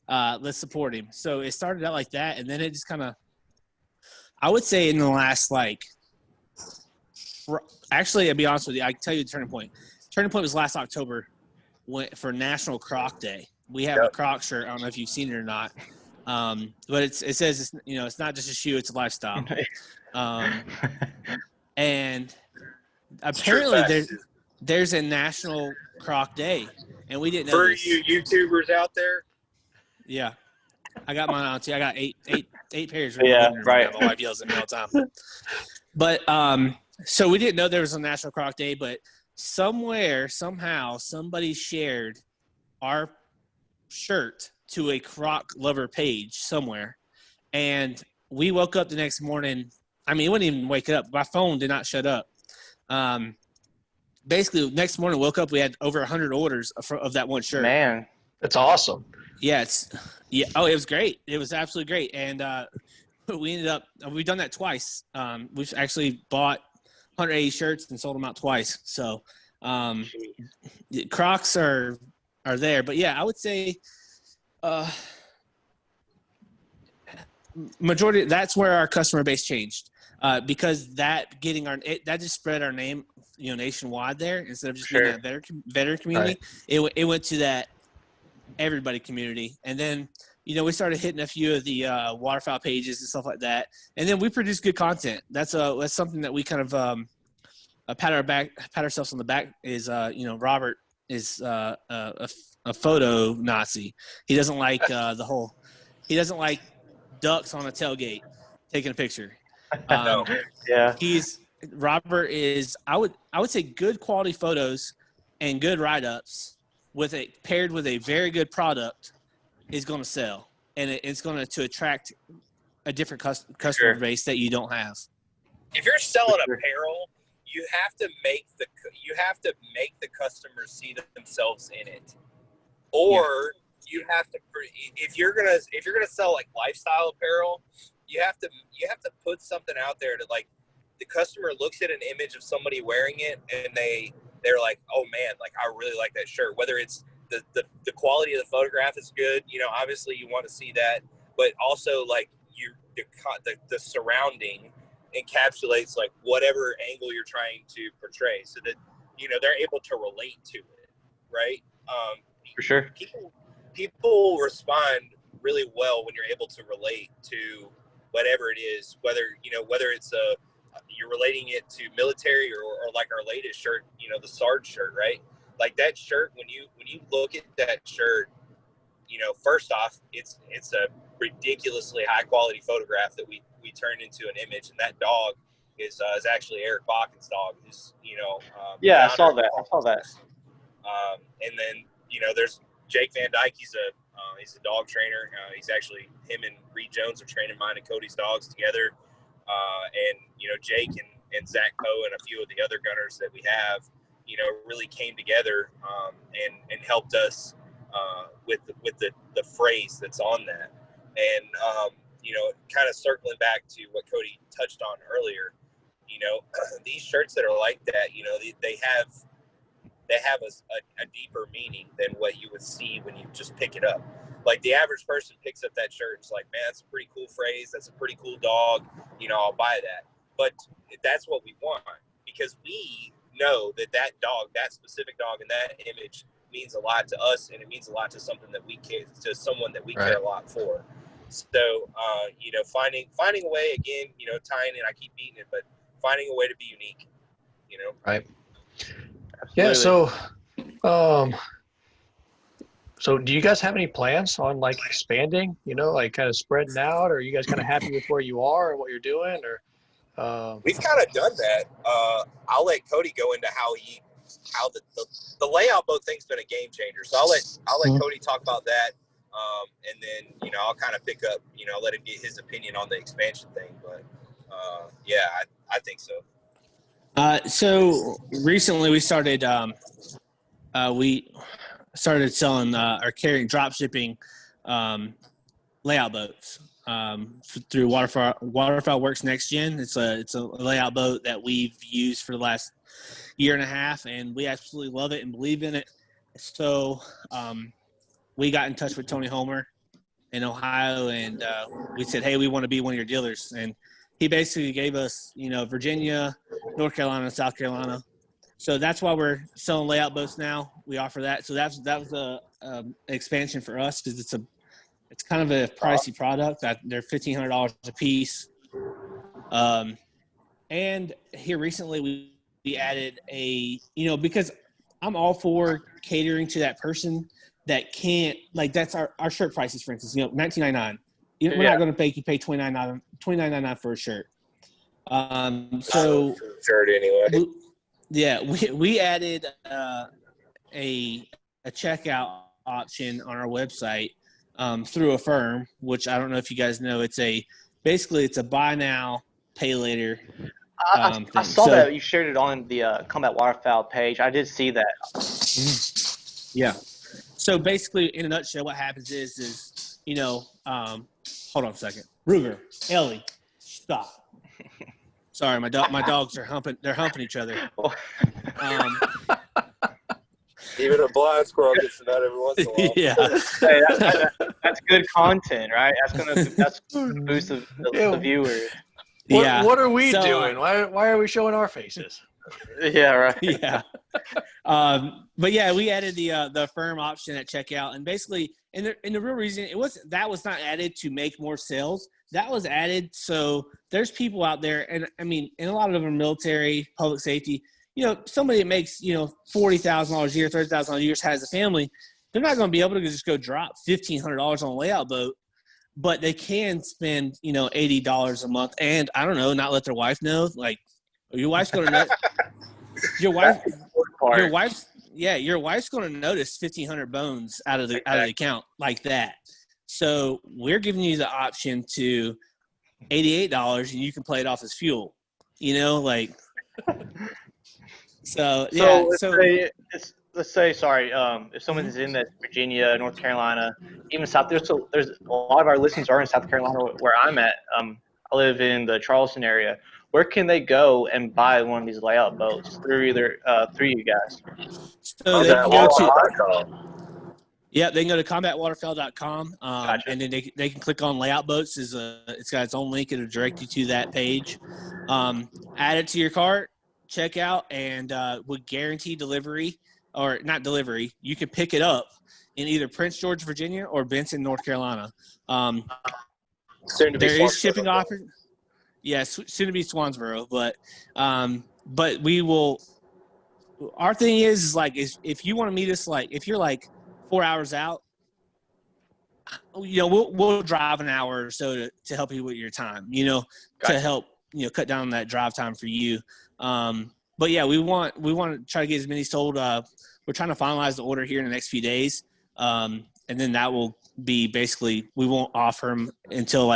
Let's support him. So it started out like that, and then it just kind of, I would say in the last, actually, I'll be honest with you, I can tell you the turning point. Turning point was last October for National Croc Day. We have a croc shirt. I don't know if you've seen it or not, but it says it's not just a shoe; it's a lifestyle. And apparently there's a National Croc Day, and we didn't know. For you YouTubers out there, yeah, I got mine on too. I got eight pairs. Yeah, right. My wife yells at me all the time. But so we didn't know there was a National Croc Day, but somehow somebody shared our shirt to a croc lover page somewhere, And we woke up the next morning. I mean, it wouldn't even wake up. My phone did not shut up. Basically, next morning, woke up, we had over 100 orders of that one shirt. Man, that's awesome. Yeah, it was great. It was absolutely great. And we've done that twice. We've actually bought 180 shirts and sold them out twice. So Crocs are there. But yeah, I would say majority, that's where our customer base changed. Because that just spread our name, nationwide there, instead of just being that veteran community. Right. It went to that everybody community. And then, we started hitting a few of the waterfowl pages and stuff like that. And then we produce good content. That's something that we kind of pat ourselves on the back is, Robert is a photo Nazi. He doesn't like he doesn't like ducks on a tailgate taking a picture. Yeah. Robert is, I would say, good quality photos and good write-ups paired with a very good product is going to sell, and it's going to attract a different customer base that you don't have. If you're selling apparel, you have to make the customers see themselves in it, or you have to, if you're gonna sell like lifestyle apparel, you have to put something out there to, like, the customer looks at an image of somebody wearing it and they're like, oh man, like, I really like that shirt. Whether it's the quality of the photograph is good, obviously you want to see that, but also, like, the surrounding encapsulates, like, whatever angle you're trying to portray, so that they're able to relate to it, right? For sure. People respond really well when you're able to relate to whatever it is, whether it's you're relating it to military or like our latest shirt, the Sarge shirt, right? Like, that shirt, when you look at that shirt, first off, it's a ridiculously high quality photograph that we turned into an image, and that dog is actually Eric Bakken's dog. Who's I saw that. And then there's Jake Van Dyke. He's a dog trainer. Him and Reed Jones are training mine and Cody's dogs together. And Jake and Zach Poe and a few of the other gunners that we have, really came together and helped us with the phrase that's on that. And kind of circling back to what Cody touched on earlier, these shirts that are like that, they have a deeper meaning than what you would see when you just pick it up. Like, the average person picks up that shirt, it's like, man, that's a pretty cool phrase, that's a pretty cool dog, I'll buy that. But that's what we want, because we know that dog, that specific dog, and that image means a lot to us, and it means a lot to someone that we care a lot for. So finding a way, again, tying in, I keep beating it, but finding a way to be unique, Right. Absolutely. Yeah. So do you guys have any plans on, like, expanding, like, kind of spreading out, or are you guys kind of happy with where you are and what you're doing, or? We've kind of done that. I'll let Cody go into how the layout boat thing's been a game changer. So I'll let Cody talk about that. And then, I'll kind of pick up, let him get his opinion on the expansion thing. But I think so. So recently we started selling or carrying drop shipping layout boats through Waterfowl Works Next Gen. It's a layout boat that we've used for the last year and a half, and we absolutely love it and believe in it. So we got in touch with Tony Homer in Ohio, and we said, hey, we want to be one of your dealers. And he basically gave us, Virginia, North Carolina, and South Carolina. So that's why we're selling layout boats now. We offer that. So that was a expansion for us, because it's kind of a pricey product. They're $1,500 a piece. And here recently we added because I'm all for catering to that person that can't, like, that's our shirt prices, for instance, $19.99. We're not going to make you pay $29.99 for a shirt. So shirt anyway. We added a checkout option on our website through a firm, which I don't know if you guys know. It's a buy now, pay later. I saw that you shared it on the Combat Waterfowl page. I did see that. Yeah. So basically, in a nutshell, what happens is hold on a second. Ruger, Ellie, stop. Sorry, my dogs are humping. They're humping each other. Even a blind squirrel gets to that every once in a while. Yeah. Hey, that's good content, right? That's gonna boost the viewers. What are we doing? Why are we showing our faces? Yeah, right. Yeah. But yeah, we added the firm option at checkout, and basically, and the real reason that was not added to make more sales. That was added so there's people out there, and I mean, and a lot of them are military, public safety. Somebody that makes $40,000 a year, $30,000 a year, has a family. They're not going to be able to just go drop $1,500 on a layout boat, but they can spend $80 a month, and I don't know, not let their wife know. Like, your wife's going to know. Your wife's going to notice 1,500 bones out of the account like that. So we're giving you the option to $88, and you can play it off as fuel. So let's say if someone is in Virginia, North Carolina, even South, there's a lot of our listeners are in South Carolina where I'm at. I live in the Charleston area. Where can they go and buy one of these layout boats through you guys? So they can go to they can go to combatwaterfowl.com, Gotcha. and then they can click on layout boats. It's got its own link. It'll direct you to that page. Add it to your cart, check out, and would guarantee delivery, or not delivery. You can pick it up in either Prince George, Virginia, or Benson, North Carolina. There is shipping option. Yes, soon to be Swansboro, but we will. Our thing is if you want to meet us, if you're 4 hours out, we'll drive an hour or so to help you with your time. Gotcha. To help cut down that drive time for you. But yeah, we want to try to get as many sold. We're trying to finalize the order here in the next few days, and then that will be basically we won't offer them until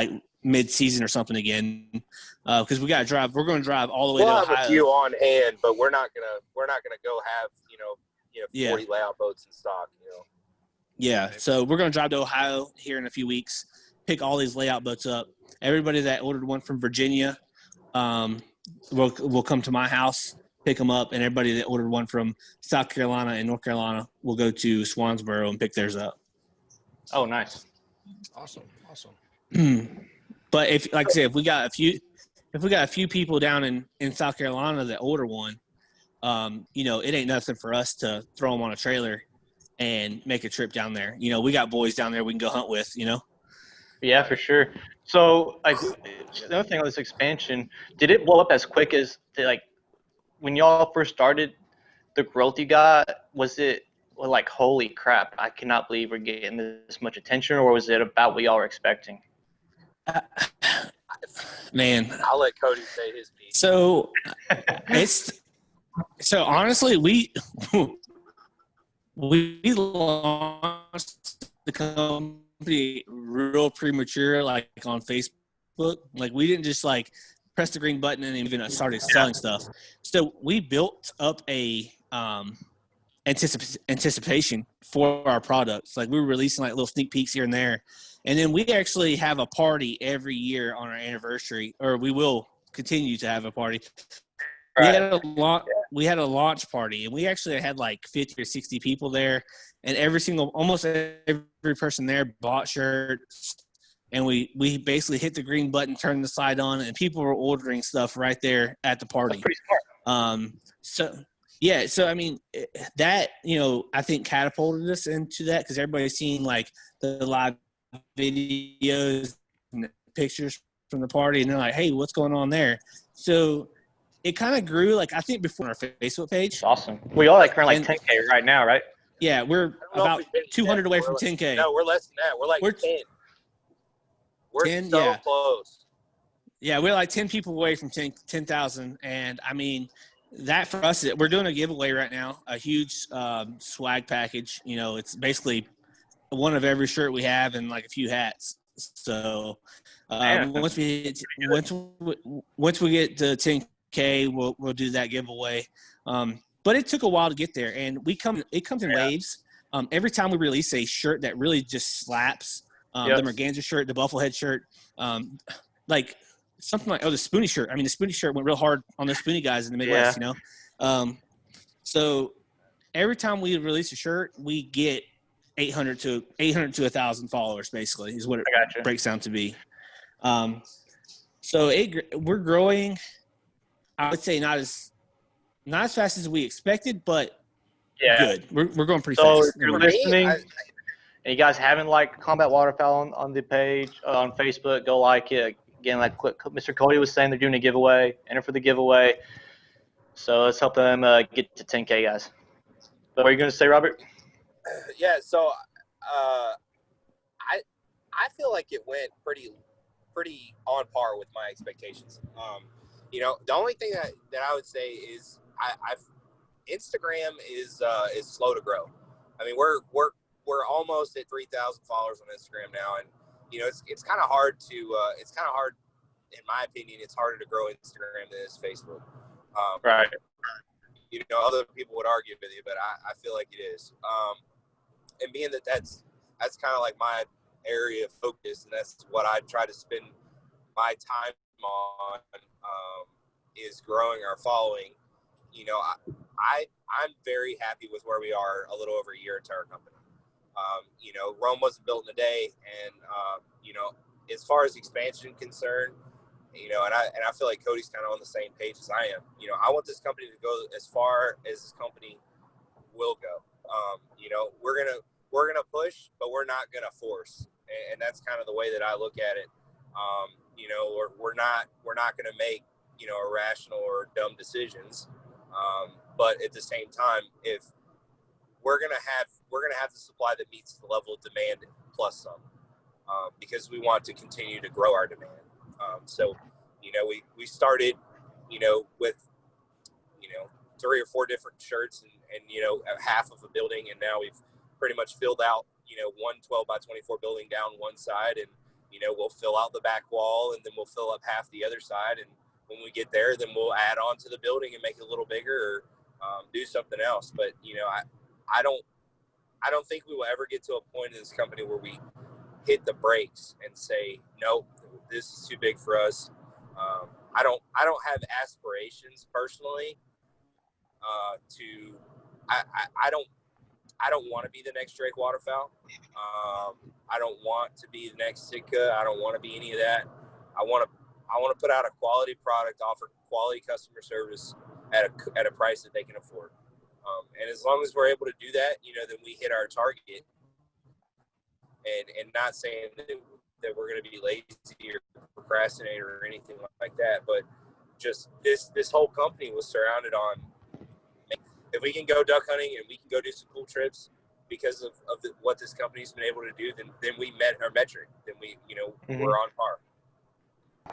mid-season or something again, because we got to drive. We're going to drive all the way to Ohio. We'll have a few on hand, but we're not gonna go have 40 layout boats in stock. Yeah, so we're going to drive to Ohio here in a few weeks, pick all these layout boats up. Everybody that ordered one from Virginia will come to my house, pick them up, and everybody that ordered one from South Carolina and North Carolina will go to Swansboro and pick theirs up. Oh, nice. Awesome. But if we got a few people down in South Carolina that order one, it ain't nothing for us to throw them on a trailer and make a trip down there. We got boys down there we can go hunt with. Yeah, for sure. So, the other thing on this expansion, did it blow up as quick as when y'all first started? The growth you got, was it holy crap? I cannot believe we're getting this much attention, or was it about what y'all were expecting? Man, I'll let Cody say his piece. So honestly, we launched the company real premature, on Facebook. We didn't just press the green button and even started selling stuff. So we built up a anticipation for our products. We were releasing little sneak peeks here and there. And then we actually have a party every year on our anniversary, or we will continue to have a party. Right. We had a launch party, and we actually had 50 or 60 people there, and almost every person there bought shirts, and we basically hit the green button, turned the site on, and people were ordering stuff right there at the party. That's pretty smart. So I mean, that I think catapulted us into that, because everybody's seeing the live videos and pictures from the party, and they're like, hey, what's going on there? So it kind of grew, I think, before our Facebook page. That's awesome. We all around 10K right now, right? Yeah, we're about 200 away from 10K. No, we're less than that. We're 10. We're 10, so close. Yeah, we're 10 people away from 10,000. And, I mean, that for us, we're doing a giveaway right now, a huge swag package. It's basically one of every shirt we have and like a few hats. So once we get to 10K, we'll do that giveaway. But it took a while to get there, and it comes in waves. Every time we release a shirt that really just slaps, the Merganser shirt, the Bufflehead shirt, like something like the Spoonie shirt. I mean, the Spoonie shirt went real hard on the Spoonie guys in the Midwest, you know. So every time we release a shirt, we get 800 to 1,000 followers. Basically, is what it breaks down to be. So we're growing. I would say not as fast as we expected, but good. We're going pretty fast. So if you're listening, and you guys haven't liked Combat Waterfowl on the page on Facebook, go like it. Again, like Mr. Cody was saying, they're doing a giveaway. Enter for the giveaway. So let's help them get to 10K, guys. What are you going to say, Robert? Yeah, so I feel like it went pretty on par with my expectations. You know, the only thing that I would say is Instagram is slow to grow. I mean, we're almost at 3,000 followers on Instagram now, and you know, it's kind of hard to in my opinion, it's harder to grow Instagram than it is Facebook. Right. You know, other people would argue with you, but I feel like it is. And being that's kind of like my area of focus, and that's what I try to spend my time on, is growing our following. You know, I'm very happy with where we are a little over a year into our company. You know, Rome wasn't built in a day, and you know, as far as expansion concerned, you know, and I feel like Cody's kind of on the same page as I am. You know, I want this company to go as far as this company will go. You know, we're gonna push, but we're not gonna force, and that's kind of the way that I look at it. You know, we're not gonna make, you know, irrational or dumb decisions, but at the same time, if we're gonna have the supply that meets the level of demand plus some, because we want to continue to grow our demand. So, you know, we started, you know, with, you know, 3 or 4 different shirts and you know, half of a building, and now we've pretty much filled out, you know, one 12 by 24 building down one side, and you know, we'll fill out the back wall, and then we'll fill up half the other side, and when we get there, then we'll add on to the building and make it a little bigger, or do something else. But you know, I don't think we will ever get to a point in this company where we hit the brakes and say, nope, this is too big for us. I don't have aspirations personally I don't want to be the next Drake Waterfowl. I don't want to be the next Sitka. I don't want to be any of that. I want to put out a quality product, offer quality customer service at a price that they can afford. And as long as we're able to do that, you know, then we hit our target. And not saying that we're going to be lazy or procrastinate or anything like that, but just this whole company was surrounded on, if we can go duck hunting and we can go do some cool trips because of what this company's been able to do, then we met our metric. Then we, you know, we're on par.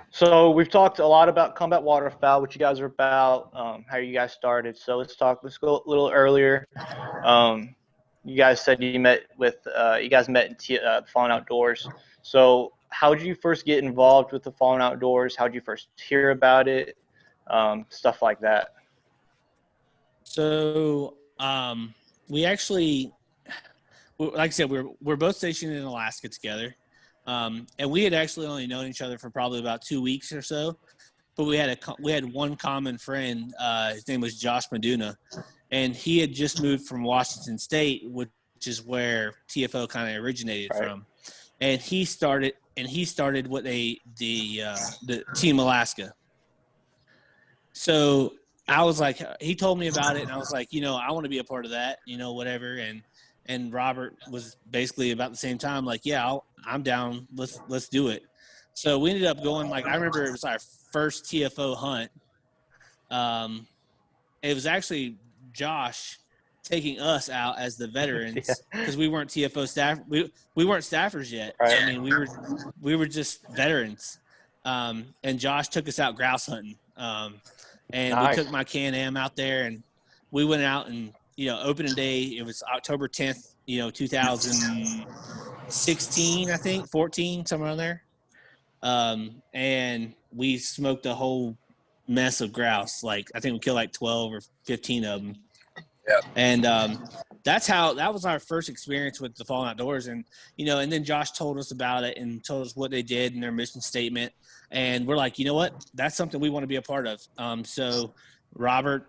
So we've talked a lot about Combat Waterfowl, what you guys are about, how you guys started. So let's go a little earlier. You guys said you guys met in Fallen Outdoors. So how did you first get involved with the Fallen Outdoors? How did you first hear about it? Stuff like that. So we actually, like I said, we're both stationed in Alaska together. And we had actually only known each other for probably about 2 weeks or so, but we had one common friend. His name was Josh Meduna, and he had just moved from Washington State, which is where TFO kind of originated from. And he started what the Team Alaska. So I was like, he told me about it, and I was like, you know, I want to be a part of that, you know, whatever. And Robert was basically about the same time, like, yeah, I'm down. Let's do it. So we ended up going, like, I remember it was our first TFO hunt. It was actually Josh taking us out as the veterans because we weren't TFO staff. We weren't staffers yet. Right. I mean, we were just veterans. And Josh took us out grouse hunting. And nice. We took my Can-Am out there, and we went out and opening day, it was October 10th, 2016, I think, 14, somewhere around there. And we smoked a whole mess of grouse. Like, I think we killed like 12 or 15 of them. Yeah. And that was our first experience with the Fallen Outdoors. And, and then Josh told us about it and told us what they did in their mission statement. And we're like, you know what? That's something we want to be a part of. So Robert,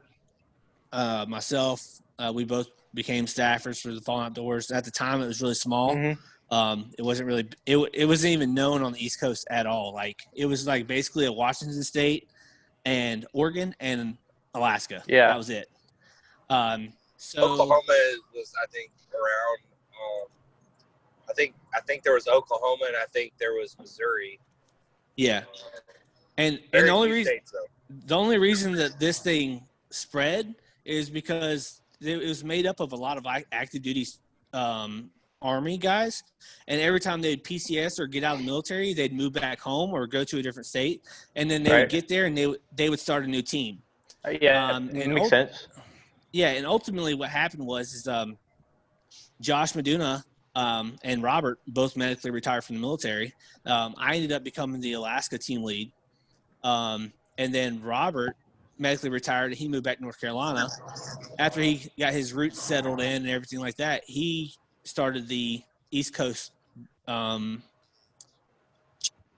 myself, we both became staffers for the Fallen Outdoors. At the time, it was really small. Mm-hmm. It wasn't really it wasn't even known on the East Coast at all. Like, it was like basically a Washington State and Oregon and Alaska. Yeah, that was it. So Oklahoma was, I think, around. I think there was Oklahoma, and I think there was Missouri. Yeah, and the only reason that this thing spread is because it was made up of a lot of active duty Army guys, and every time they'd PCS or get out of the military, they'd move back home or go to a different state, and then they would get there and they would start a new team. And makes sense. Yeah, and ultimately what happened was Josh Meduna and Robert both medically retired from the military. I ended up becoming the Alaska team lead, and then Robert medically retired and he moved back to North Carolina. After he got his roots settled in and everything like that, he started the East Coast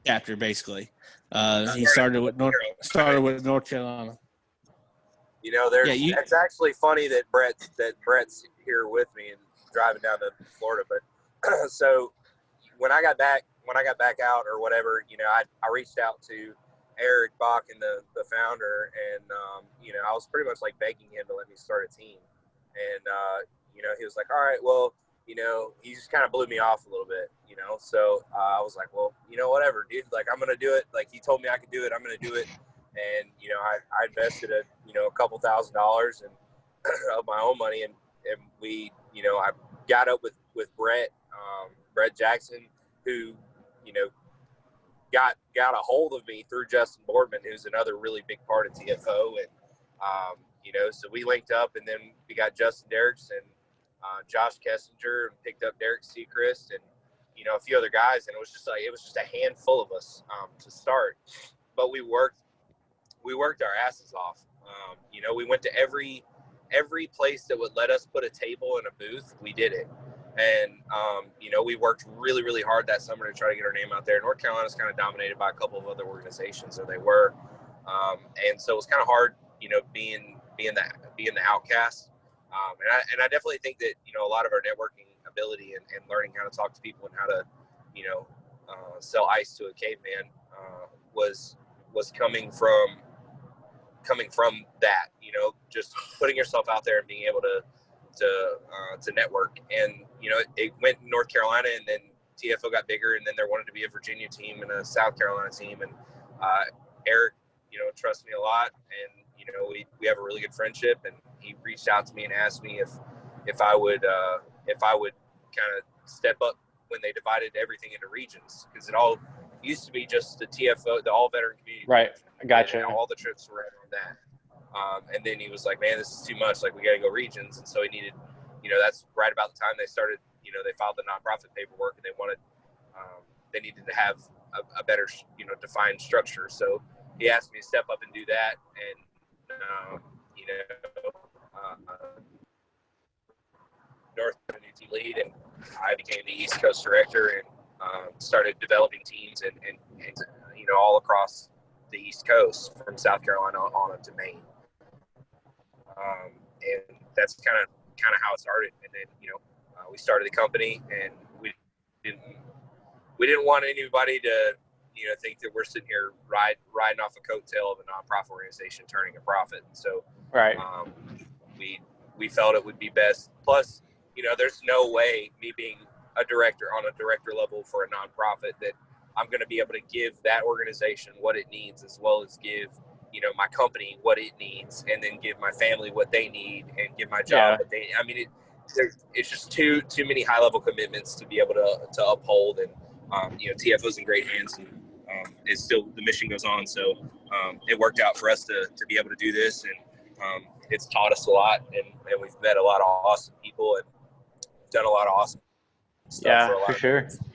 chapter, basically. He started with North Carolina. It's actually funny that Brett's here with me and driving down to Florida. But so when I got back out or whatever, I reached out to Eric Bach and the founder, and I was pretty much like begging him to let me start a team, and he was like, all right, well, he just kind of blew me off a little bit, so I was like, well, whatever, dude, like, I'm gonna do it. Like, he told me I could do it, I'm gonna do it. And I invested a couple $1,000s and of my own money, and we I got up with Brett Jackson, who got a hold of me through Justin Boardman, who's another really big part of TFO, and so we linked up, and then we got Justin Derrickson, Josh Kessinger, and picked up Derek Sechrist, and a few other guys, and it was just a handful of us to start, but we worked our asses off. We went to every place that would let us put a table and a booth. We did it. And, we worked really, really hard that summer to try to get our name out there. North Carolina's kind of dominated by a couple of other organizations, or they were. And so it was kind of hard, being the outcast. And I definitely think that, a lot of our networking ability and learning how to talk to people and how to, sell ice to a caveman was coming from that, just putting yourself out there and being able to network. And it went in North Carolina, and then TFO got bigger, and then there wanted to be a Virginia team and a South Carolina team, and Eric trusts me a lot, and we have a really good friendship, and he reached out to me and asked me if I would kind of step up when they divided everything into regions, because it all used to be just the TFO, the all veteran community. Right. I gotcha. And all the trips were on that. And then he was like, man, this is too much. Like, we got to go regions. And so he needed, that's right about the time they started, they filed the nonprofit paperwork, and they needed to have a better, defined structure. So he asked me to step up and do that. And, North Community lead, and I became the East Coast director, and started developing teams and all across the East Coast, from South Carolina on up to Maine. And that's kind of how it started. And then we started the company, and we didn't want anybody to think that we're sitting here riding off a coattail of a nonprofit organization turning a profit. And so we felt it would be best. Plus, there's no way, me being a director on a director level for a nonprofit, that I'm going to be able to give that organization what it needs, as well as give my company what it needs, and then give my family what they need, and give my job what they. I mean, it's just too many high level commitments to be able to uphold. And TFO's in great hands, and it's still, the mission goes on. So it worked out for us to be able to do this, and It's taught us a lot, and we've met a lot of awesome people and done a lot of awesome stuff for a lot of sure. people.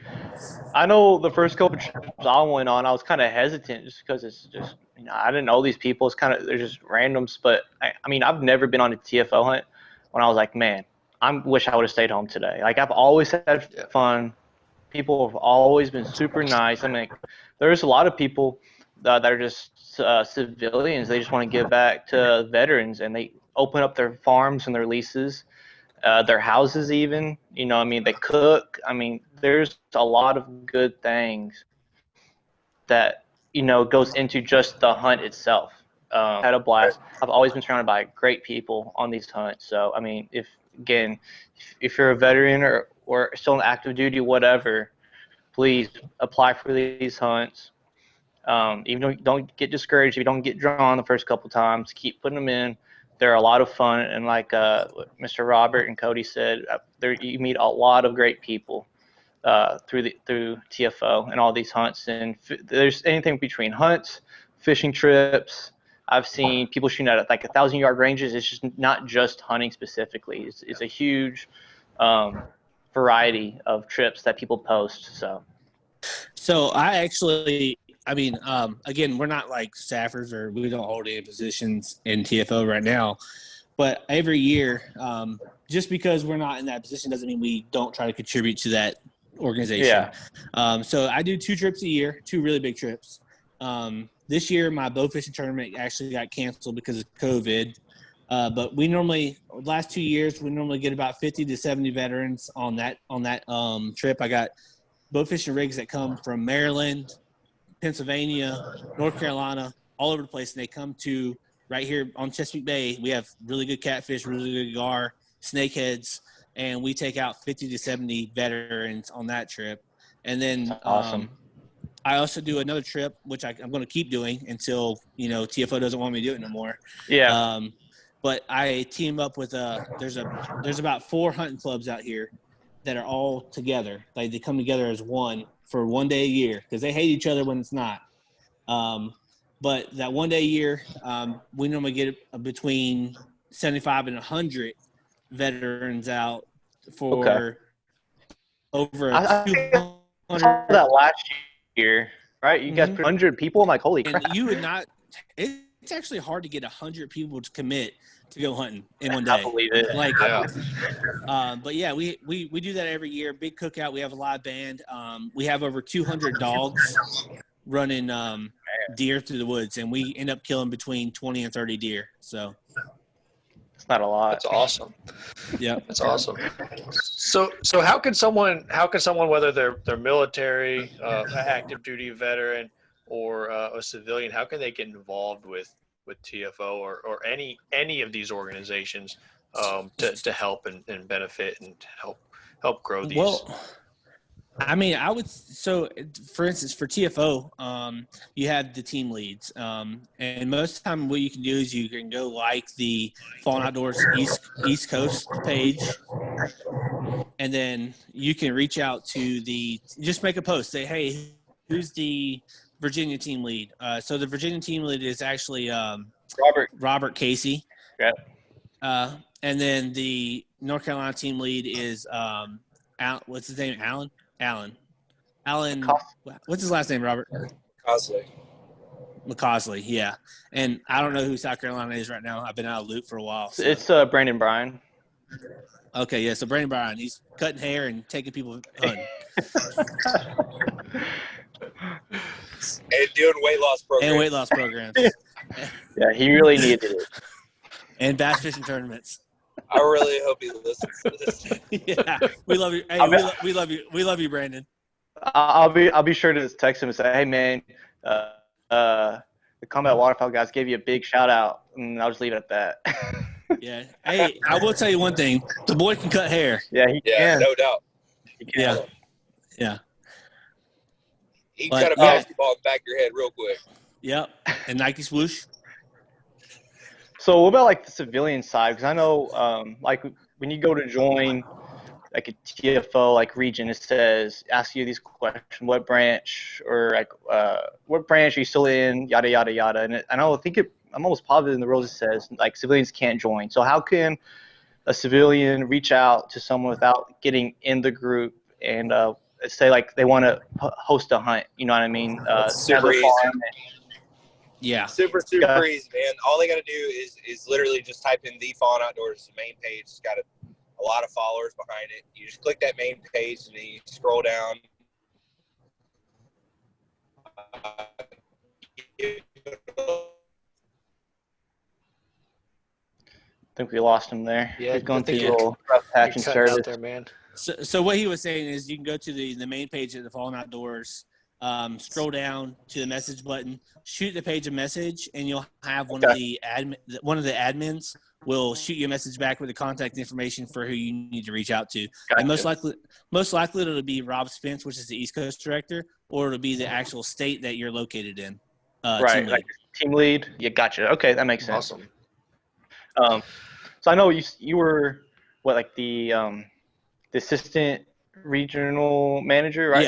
I know the first couple of trips I went on, I was kind of hesitant just because it's just, I didn't know these people. It's kind of, they're just randoms. But I mean, I've never been on a TFO hunt when I was like, man, I wish I would have stayed home today. Like, I've always had fun. People have always been super nice. I mean, there's a lot of people that are just civilians. They just want to give back to veterans, and they open up their farms and their leases. Their houses even, I mean, they cook. I mean, there's a lot of good things that, goes into just the hunt itself. Had a blast. I've always been surrounded by great people on these hunts. So, I mean, if you're a veteran or still on active duty, whatever, please apply for these hunts. Even though don't get discouraged if you don't get drawn the first couple times, keep putting them in. They're a lot of fun, and like Mr. Robert and Cody said, you meet a lot of great people through TFO and all these hunts. And there's anything between hunts, fishing trips. I've seen people shooting at like 1,000-yard ranges. It's just not just hunting specifically. It's a huge variety of trips that people post. So I mean, again, we're not like staffers or we don't hold any positions in TFO right now, but every year, just because we're not in that position doesn't mean we don't try to contribute to that organization. Yeah. So I do 2 trips a year, 2 really big trips. This year, my bow fishing tournament actually got canceled because of COVID. But last 2 years, we normally get about 50 to 70 veterans on that trip. I got bow fishing rigs that come from Maryland, Pennsylvania, North Carolina, all over the place, and they come to right here on Chesapeake Bay. We have really good catfish, really good gar, snakeheads, and we take out 50 to 70 veterans on that trip. And then awesome. I also do another trip, which I'm going to keep doing until TFO doesn't want me to do it no more. Yeah. But I team up with there's about 4 hunting clubs out here that are all together. Like, they come together as one for one day a year because they hate each other when it's not. But that one day a year, we normally get between 75 and 100 veterans out for over I 200. saw that last year, right? You guys put 100 people. I'm like, holy crap. And you would not – it's actually hard to get 100 people to commit to go hunting in one day. I believe it. But yeah, we do that every year. Big cookout. We have a live band. We have over 200 dogs running deer through the woods, and we end up killing between 20 and 30 deer. So it's not a lot. That's awesome. Yeah, that's awesome. So how can someone, whether they're military, active duty veteran, or a civilian, how can they get involved with TFO or any of these organizations to help and benefit and help grow these? Well, I mean, for instance, for TFO, you have the team leads. And most of the time what you can do is you can go like the Fallen Outdoors East Coast page, and then you can reach out to just make a post, say, hey, who's the Virginia team lead? So the Virginia team lead is actually Robert Casey. Yeah. And then the North Carolina team lead is what's his name? Alan. What's his last name, Robert? McCausley, yeah. And I don't know who South Carolina is right now. I've been out of the loop for a while. So. It's Bryan. Okay, yeah. So Bryan, he's cutting hair and taking people hunting. And doing weight loss programs. Yeah, he really needed it. And bass fishing tournaments. I really hope he listens to this. Yeah, we love you. Hey, we love you. We love you, Brandon. I'll be sure to text him and say, hey man, the Combat Waterfowl guys gave you a big shout out, and I'll just leave it at that. Yeah. Hey, I will tell you one thing: the boy can cut hair. Yeah, he can. No doubt. Yeah. He can cut a basketball in the back of your head real quick. Yep. And Nike swoosh. So what about like the civilian side? Because I know like when you go to join like a TFO like region, it says ask you these questions: what branch or like what branch are you still in? Yada yada yada. And I think it almost positive in the rules it says like civilians can't join. So how can a civilian reach out to someone without getting in the group and say like they want to host a hunt? You know what I mean? Super easy. Yeah. Super easy, man. All they got to do is literally just type in the Tfo Hunt Outdoors, the main page. It's got a lot of followers behind it. You just click that main page and then you scroll down. I think we lost him there. Yeah, He's going I think through a little rough patch in service. Out there, man. So what he was saying is you can go to the main page of the Tfo Hunt Outdoors, scroll down to the message button, shoot the page a message, and you'll have one of the admins will shoot you a message back with the contact information for who you need to reach out to. Gotcha. And most likely it'll be Rob Spence, which is the East Coast director, or it'll be the actual state that you're located in. Right, like team lead. Yeah, gotcha. Okay, that makes sense. Awesome. So I know you were the assistant regional manager, right?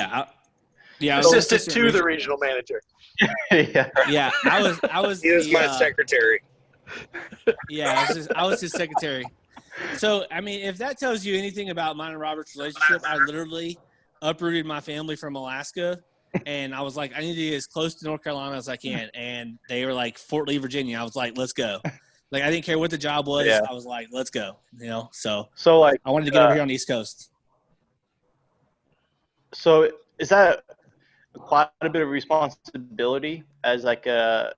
Yeah. Assistant to the regional manager. Yeah. I was. He was my secretary. Yeah, I was his secretary. So I mean, if that tells you anything about mine and Robert's relationship, I literally uprooted my family from Alaska, and I was like, I need to get as close to North Carolina as I can. And they were like Fort Lee, Virginia. I was like, let's go. Like I didn't care what the job was. Yeah. I was like, let's go. You know. So like I wanted to get over here on the East Coast. So is that quite a bit of responsibility as like a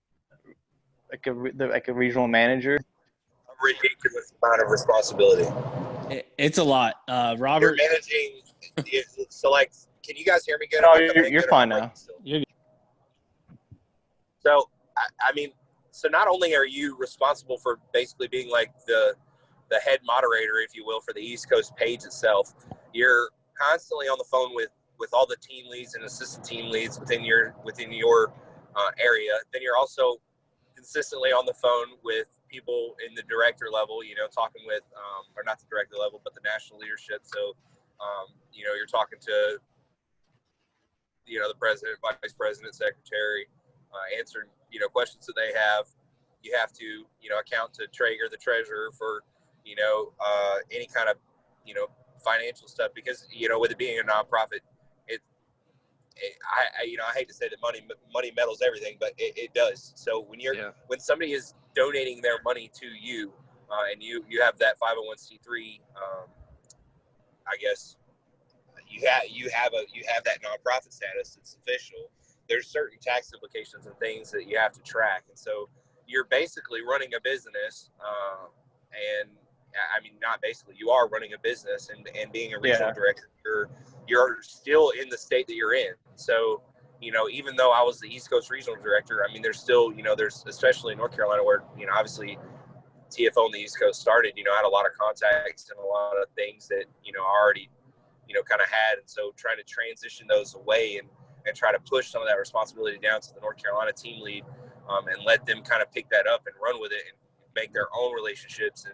regional manager? A ridiculous amount of responsibility. It's a lot. Robert. You're managing. So like, can you guys hear me good? No, you're fine now. You're good. So I mean, so not only are you responsible for basically being like the head moderator, if you will, for the East Coast page itself, you're constantly on the phone with all the team leads and assistant team leads within your area. Then you're also consistently on the phone with people in the director level, talking with, or not the director level, but the national leadership. So, you're talking to, the president, vice president, secretary, answering, questions that they have. You have to, account to Traeger, the treasurer, for, any kind of, financial stuff, because, with it being a nonprofit, I hate to say that money meddles everything, but it does. So when somebody is donating their money to you, and you have that 501c3, I guess you have that nonprofit status. It's official. There's certain tax implications and things that you have to track, and so you're basically running a business. And I mean, not basically, you are running a business, and being a regional director, you're still in the state that you're in. So, even though I was the East Coast regional director, I mean, there's still, there's, especially in North Carolina where, obviously TFO on the East Coast started, I had a lot of contacts and a lot of things that, I already, kind of had. And so trying to transition those away and try to push some of that responsibility down to the North Carolina team lead, and let them kind of pick that up and run with it and make their own relationships. And,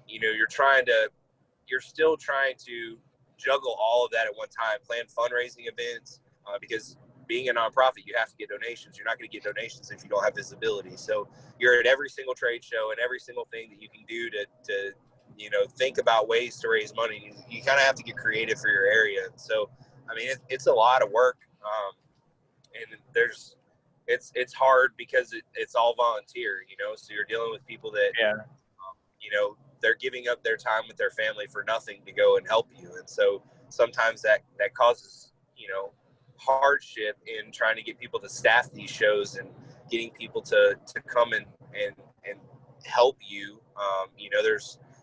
you're still trying to juggle all of that at one time, plan fundraising events, because being a nonprofit, you have to get donations. You're not going to get donations if you don't have visibility. So you're at every single trade show and every single thing that you can do to think about ways to raise money. You kind of have to get creative for your area. So, I mean, it's a lot of work. And it's hard because it's all volunteer, so you're dealing with people that, they're giving up their time with their family for nothing to go and help you. And so sometimes that causes, hardship in trying to get people to staff these shows and getting people to come and help you.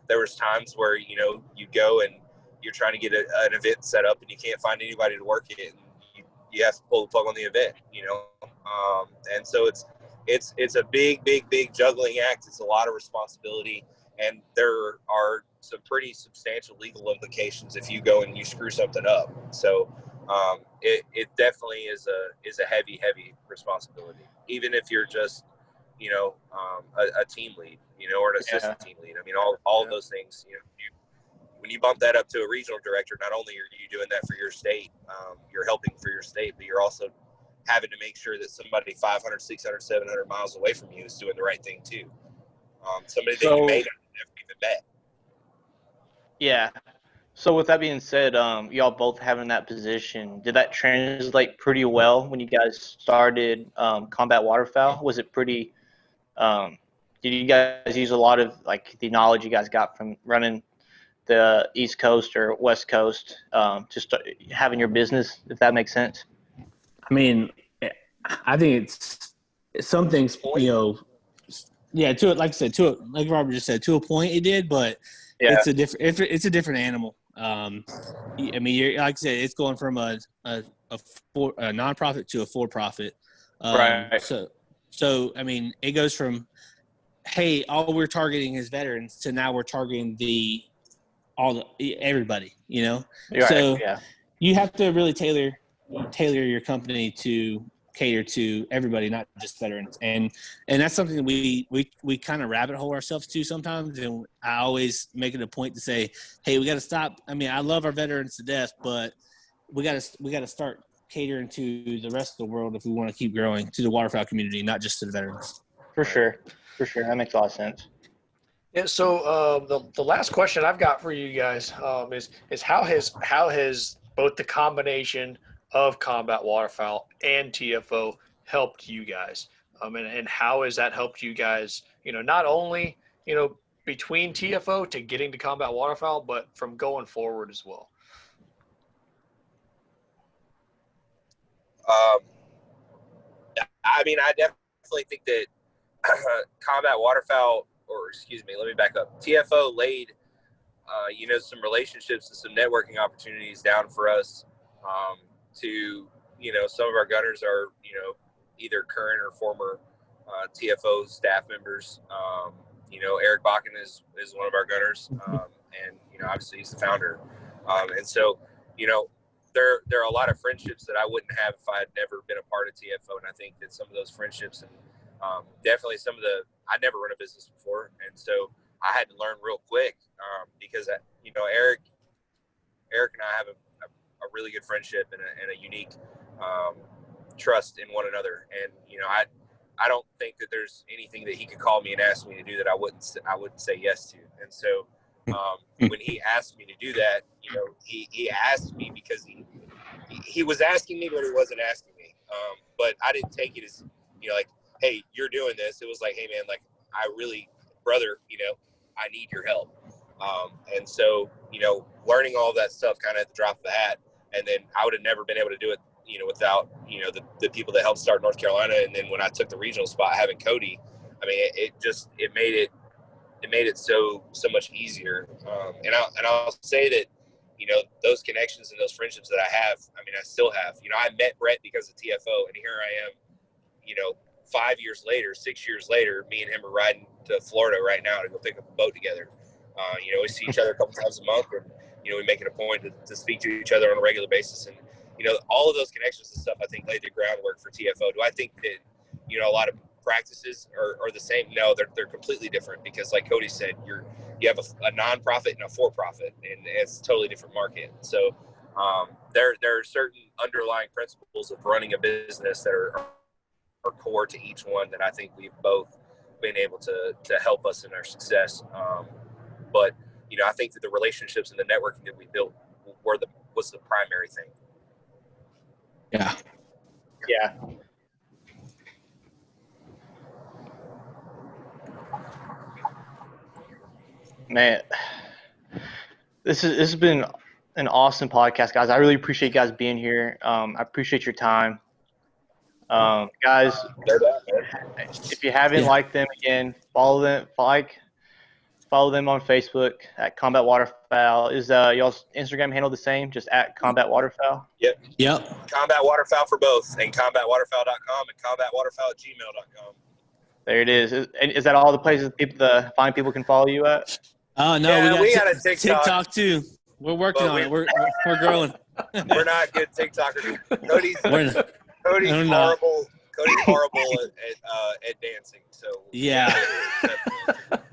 There was times where, you go and you're trying to get an event set up and you can't find anybody to work it, and you have to pull the plug on the event, and so it's a big juggling act. It's a lot of responsibility. And there are some pretty substantial legal implications if you go and you screw something up. So it definitely is a heavy responsibility, even if you're just a team lead, or an assistant team lead. I mean, all of those things. When you bump that up to a regional director, not only are you doing that for your state, you're helping for your state, but you're also having to make sure that somebody 500, 600, 700 miles away from you is doing the right thing too. Somebody that you may not have even met. Yeah. So with that being said, y'all both having that position, did that translate pretty well when you guys started combat waterfowl? Was it pretty? Did you guys use a lot of like the knowledge you guys got from running the East Coast or West Coast, just having your business, if that makes sense? I mean, I think it's some things, you know, yeah, to it, like I said, to it, like Robert just said, to a point it did, but it's a different animal. I mean, like I said, it's going from a nonprofit to a for-profit. Right. So I mean, it goes from, hey, all we're targeting is veterans to now we're targeting everybody, you know? Right. So yeah. You have to really tailor your company to cater to everybody, not just veterans. And that's something that we kind of rabbit hole ourselves to sometimes. And I always make it a point to say, hey, we got to stop. I mean, I love our veterans to death, but we got to start catering to the rest of the world if we want to keep growing, to the waterfowl community, not just to the veterans. For sure. That makes a lot of sense. Yeah. So the last question I've got for you guys is how has both the combination of combat waterfowl and TFO helped you guys? And how has that helped you guys, you know, not only, you know, between TFO to getting to combat waterfowl, but from going forward as well? I mean, I definitely think that combat waterfowl, or excuse me, let me back up. TFO laid, you know, some relationships and some networking opportunities down for us to, you know, some of our gunners are, you know, either current or former TFO staff members. You know, Eric Bakken is one of our gunners, and, you know, obviously he's the founder. And so, you know, there are a lot of friendships that I wouldn't have if I had never been a part of TFO. And I think that some of those friendships and definitely I'd never run a business before. And so I had to learn real quick because, you know, Eric and I have a really good friendship and a unique trust in one another. And, you know, I don't think that there's anything that he could call me and ask me to do that I wouldn't say yes to. And so when he asked me to do that, you know, he asked me because he was asking me, but he wasn't asking me. But I didn't take it as, you know, like, hey, you're doing this. It was like, hey man, like, I really, brother, you know, I need your help. And so, you know, learning all that stuff kind of at the drop of a hat, and then I would have never been able to do it, you know, without, you know, the people that helped start North Carolina. And then when I took the regional spot, having Cody, I mean, it made it so much easier. And I'll say that, you know, those connections and those friendships that I have, I mean, I still have. You know, I met Brett because of TFO, and here I am, you know, 6 years later, me and him are riding to Florida right now to go pick up a boat together. You know, we see each other a couple times a month, and, you know, we make it a point to speak to each other on a regular basis. And, you know, all of those connections and stuff, I think, laid the groundwork for TFO. Do I think that, you know, a lot of practices are the same? No, they're completely different, because like Cody said, you have a nonprofit and a for-profit, and it's a totally different market. So there are certain underlying principles of running a business that are core to each one that I think we've both been able to help us in our success. But, you know, I think that the relationships and the networking that we built was the primary thing. Yeah. Man, this has been an awesome podcast, guys. I really appreciate you guys being here. I appreciate your time. Guys, if you haven't liked them, again, follow them on Facebook at Combat Waterfowl. Is y'all's Instagram handle the same, just at Combat Waterfowl? Yep. Combat Waterfowl for both, and combatwaterfowl.com and combatwaterfowl@gmail.com. There it is. Is that all the places the fine people can follow you at? Oh no, we got a TikTok too. We're working on it. We're growing. We're not good TikTokers. Cody's horrible. Cody's horrible at dancing. So yeah.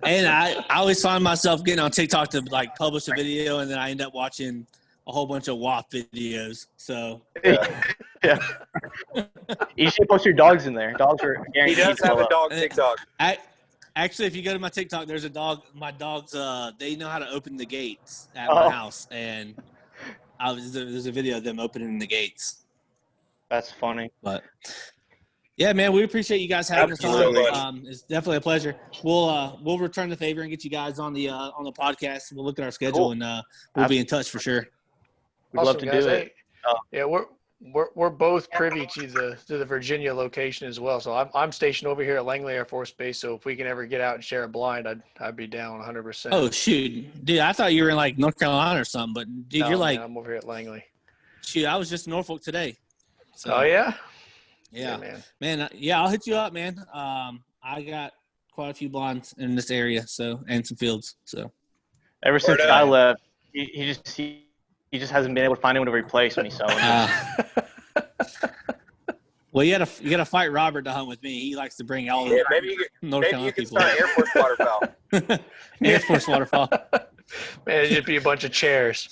And I always find myself getting on TikTok to like publish a video, and then I end up watching a whole bunch of WAP videos. So yeah. You should post your dogs in there. Dogs are He guaranteed does to have blow a up. dog TikTok. Actually, if you go to my TikTok, there's a dog. My dogs, they know how to open the gates at Oh. my house, and there's a video of them opening the gates. That's funny. But yeah, man, we appreciate you guys having us Absolutely. on. It's definitely a pleasure. We'll return the favor and get you guys on the podcast. We'll look at our schedule Cool. and we'll be in touch for sure. We'd Awesome, love to guys. do it. Yeah, we're both privy to the Virginia location as well. So I'm stationed over here at Langley Air Force Base. So if we can ever get out and share a blind, I'd be down 100%. Oh shoot, dude! I thought you were in like North Carolina or something, but dude, No, you're like, man, I'm over here at Langley. shoot, I was just in Norfolk today. So, Oh yeah. yeah, man. Yeah, I'll hit you up, man. I got quite a few blinds in this area, and some fields. So Ever since I left, he just hasn't been able to find anyone to replace me. So well, you gotta fight Robert to hunt with me. He likes to bring all the North Carolina you can people. start Air Force Waterfowl. Air Force Waterfowl. Man, it'd just be a bunch of chairs,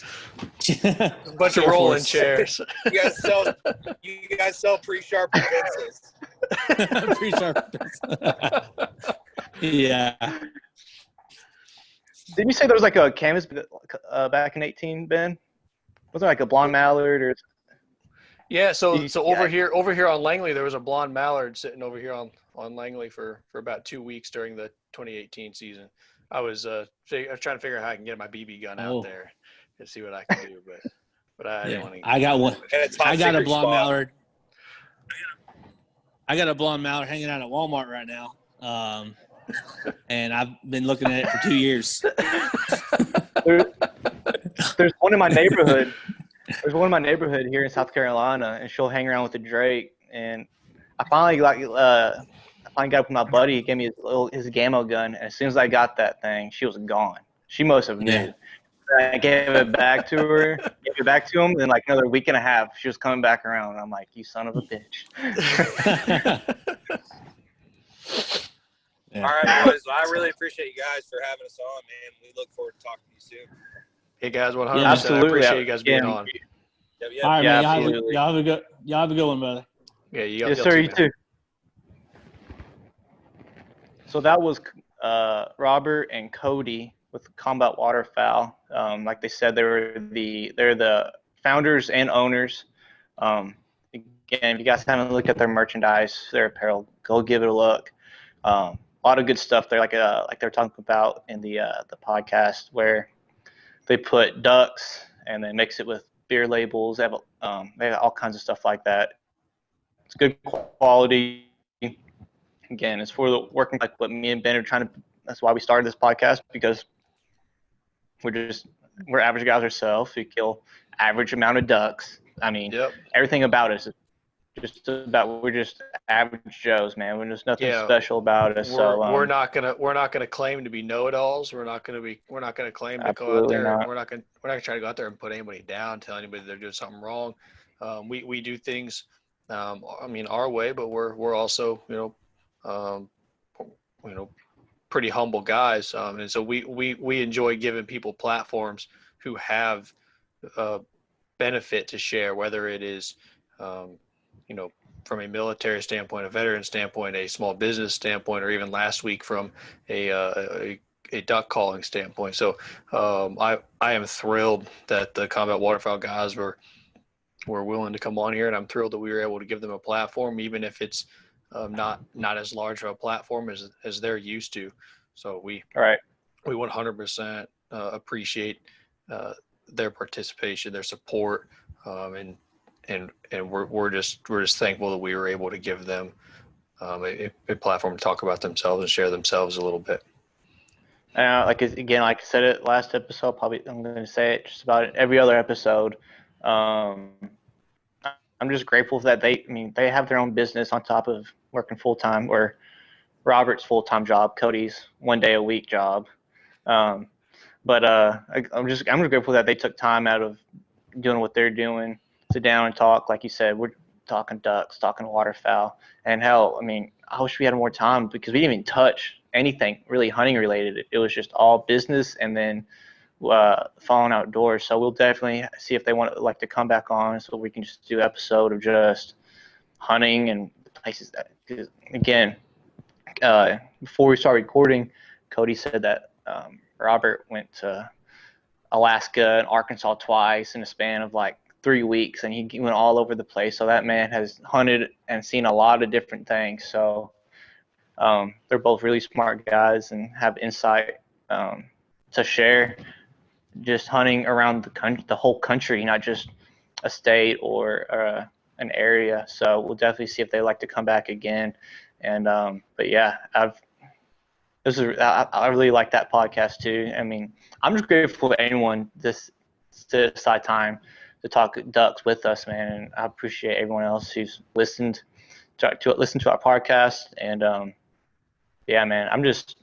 a bunch of Air rolling Force. chairs. You guys sell pre-sharpened pencils. Pretty sharp. Yeah. didn't you say there was like a canvas back in 18, Ben? Was there like a blonde mallard or? Yeah, so over here on Langley, there was a blonde mallard sitting over here on Langley for about 2 weeks during the 2018 season. I was trying to figure out how I can get my BB gun out there and see what I can do, but I didn't want to. I got one. I got a blonde spot. mallard. I got a blonde mallard hanging out at Walmart right now, and I've been looking at it for 2 years. There's one in my neighborhood. There's one in my neighborhood here in South Carolina, and she'll hang around with the Drake. And I finally got up with my buddy. He gave me his Gamo gun, and as soon as I got that thing, she was gone. She must have knew. Yeah. I gave it back to her. Gave it back to him. And like another week and a half, she was coming back around. And I'm like, you son of a bitch. Yeah. All right, boys. Well, I really appreciate you guys for having us on, man. We look forward to talking to you soon. Hey guys, 100%. Yeah, absolutely. I appreciate you guys being Yeah. on. Yep. All right, Yeah, man. absolutely. Y'all have a good one, brother. Yeah, Yes, sir. You too. So that was Robert and Cody with Combat Waterfowl. Like they said, they're the founders and owners. Again, if you guys haven't looked at their merchandise, their apparel, go give it a look. A lot of good stuff there, like they're talking about in the podcast, where they put ducks and they mix it with beer labels. They have all kinds of stuff like that. It's good quality. Again, it's for the working, like what me and Ben are trying to. That's why we started this podcast, because we're average guys ourselves. We kill average amount of ducks. I mean, everything about us is we're just average Joes, man. We're just nothing special about us. We're not gonna claim to be know-it-alls. We're not gonna claim to go out there. We're not gonna try to go out there and put anybody down, tell anybody they're doing something wrong. We do things, our way, but we're also pretty humble guys, and so we enjoy giving people platforms who have benefit to share, whether it is from a military standpoint, a veteran standpoint, a small business standpoint, or even last week from a duck calling standpoint. So I am thrilled that the Combat Waterfowl guys were willing to come on here, and I'm thrilled that we were able to give them a platform, even if it's not as large of a platform as they're used to. So we 100% appreciate their participation, their support, and we're just thankful that we were able to give them a platform to talk about themselves and share themselves a little bit. Like I said it last episode, probably I'm going to say it just about every other episode. I'm just grateful that they have their own business on top of working full time, or Robert's full-time job, Cody's 1 day a week job. But I'm just grateful that they took time out of doing what they're doing, sit down and talk. Like you said, we're talking ducks, talking waterfowl, and hell, I wish we had more time, because we didn't even touch anything really hunting related. It was just all business, and then falling outdoors. So we'll definitely see if they want to come back on, so we can just do an episode of just hunting and places that, again, before we started recording, Cody said that Robert went to Alaska and Arkansas twice in a span of like 3 weeks, and he went all over the place. So that man has hunted and seen a lot of different things. So they're both really smart guys and have insight to share, just hunting around the whole country, not just a state or an area. So we'll definitely see if they like to come back again. And but yeah, I really like that podcast too. I mean, I'm just grateful for anyone just set aside time to talk ducks with us, man. And I appreciate everyone else who's listened to our podcast. And yeah, man, I'm just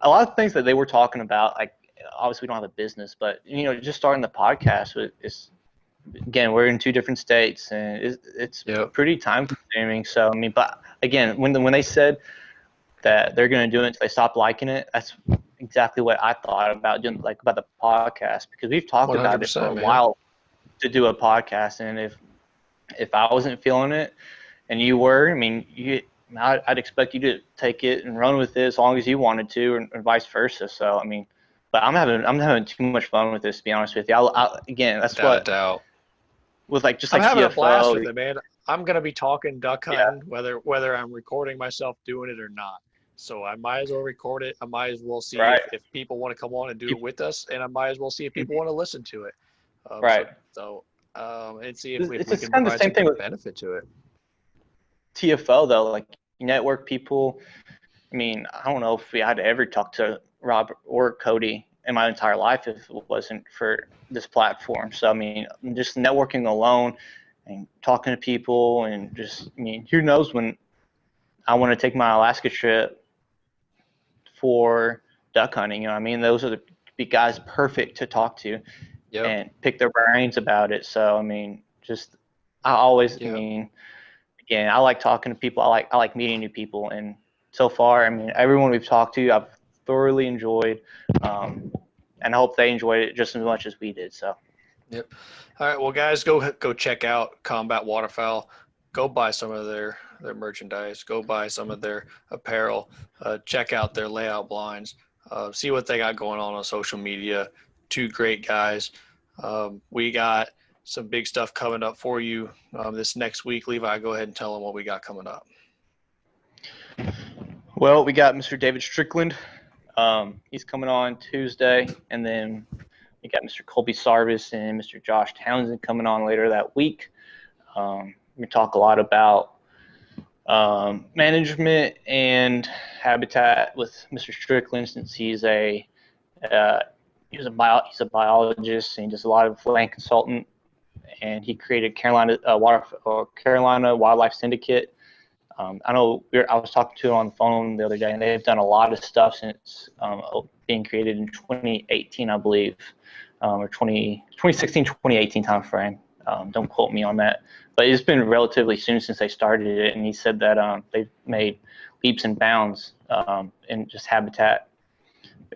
a lot of things that they were talking about. Like, obviously, we don't have a business, but just starting the podcast is, again, we're in 2 different states, and it's pretty time consuming. So I mean, but again, when they said that they're going to do it until they stop liking it, that's exactly what I thought about doing, like about the podcast, because we've talked about it for a while to do a podcast. And if I wasn't feeling it and you were, I mean, I'd expect you to take it and run with it as long as you wanted to, and vice versa. So I mean, but I'm having too much fun with this, to be honest with you. Again, that's what doubt. With like I'm having TFO, a blast with it, man. I'm gonna be talking duck hunting whether I'm recording myself doing it or not. So I might as well record it. I might as well see if people want to come on and do it with us, and I might as well see if people want to listen to it. And see if we can provide some kind of benefit to it. TFO though, like network people. I mean, I don't know if we had ever talked to Robert or Cody in my entire life if it wasn't for this platform. So I mean, just networking alone and talking to people, and just, I mean, who knows when I want to take my Alaska trip for duck hunting. You know what I mean? Those are the guys perfect to talk to and pick their brains about it. So I mean, just I always, I mean, again, I like talking to people. I like meeting new people, and so far, I mean, everyone we've talked to, I've thoroughly enjoyed, and I hope they enjoyed it just as much as we did. So. Yep. All right. Well, guys, go check out Combat Waterfowl. Go buy some of their merchandise. Go buy some of their apparel. Check out their layout blinds. See what they got going on social media. 2 great guys. We got some big stuff coming up for you this next week. Levi, go ahead and tell them what we got coming up. Well, we got Mr. David Strickland. He's coming on Tuesday, and then we got Mr. Colby Sarvis and Mr. Josh Townsend coming on later that week. We talk a lot about management and habitat with Mr. Strickland, since he's a biologist, and he does a lot of land consultant, and he created Carolina Wildlife Syndicate. I know I was talking to him on the phone the other day, and they've done a lot of stuff since being created in 2018, I believe, or 2016, 2018 timeframe. Don't quote me on that, but it's been relatively soon since they started it. And he said that they've made leaps and bounds in just habitat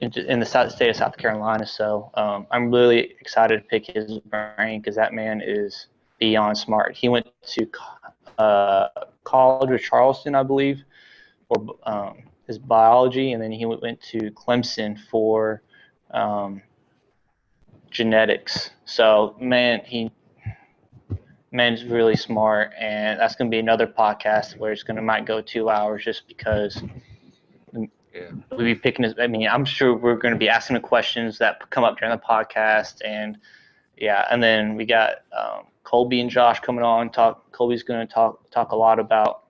in the state of South Carolina. So I'm really excited to pick his brain, because that man is beyond smart. He went to college with Charleston, I believe, for his biology, and then he went to Clemson for genetics. So man's really smart, and that's going to be another podcast where it's might go 2 hours, just because we'll be picking his. I mean, I'm sure we're going to be asking the questions that come up during the podcast, and then we got Colby and Josh coming on. Colby's going to talk a lot about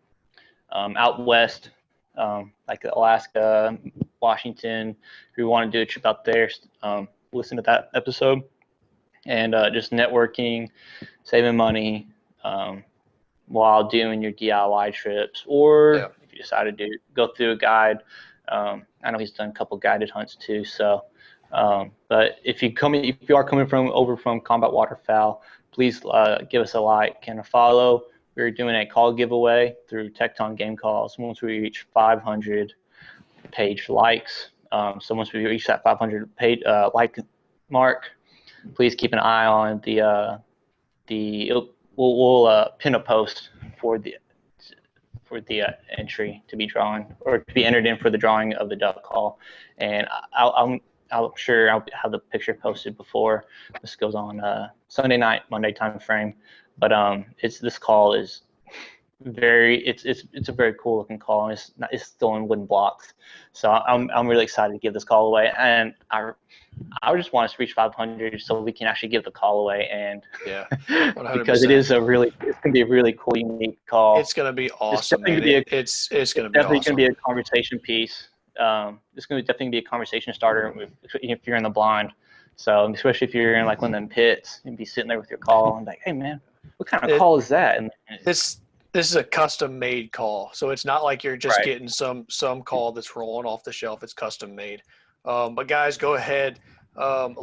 out west, like Alaska, Washington. If you want to do a trip out there, listen to that episode. And just networking, saving money while doing your DIY trips, or if you decide to go through a guide. I know he's done a couple guided hunts too. So, but if you are coming from Combat Waterfowl, please give us a like and a follow. We're doing a call giveaway through Tecton Game Calls once we reach 500 page likes. So once we reach that 500 page like mark, please keep an eye on the we'll pin a post for the entry to be drawn or to be entered in for the drawing of the duck call, and I'm sure I'll have the picture posted before this goes on Sunday night, Monday time frame. But this call is it's a very cool looking call, and it's still in wooden blocks. So I'm really excited to give this call away, and I just want us to reach 500 so we can actually give the call away, and yeah, 100%. because it's gonna be a really cool, unique call. It's gonna be awesome, man. It's gonna be definitely awesome. Gonna be a conversation piece. It's gonna definitely be a conversation starter if you're in the blind. So especially if you're in like one of them pits and be sitting there with your call and like, hey man, what kind of call is that? And this is a custom made call, so it's not like you're just right. getting some call that's rolling off the shelf. It's custom made. But guys, go ahead, go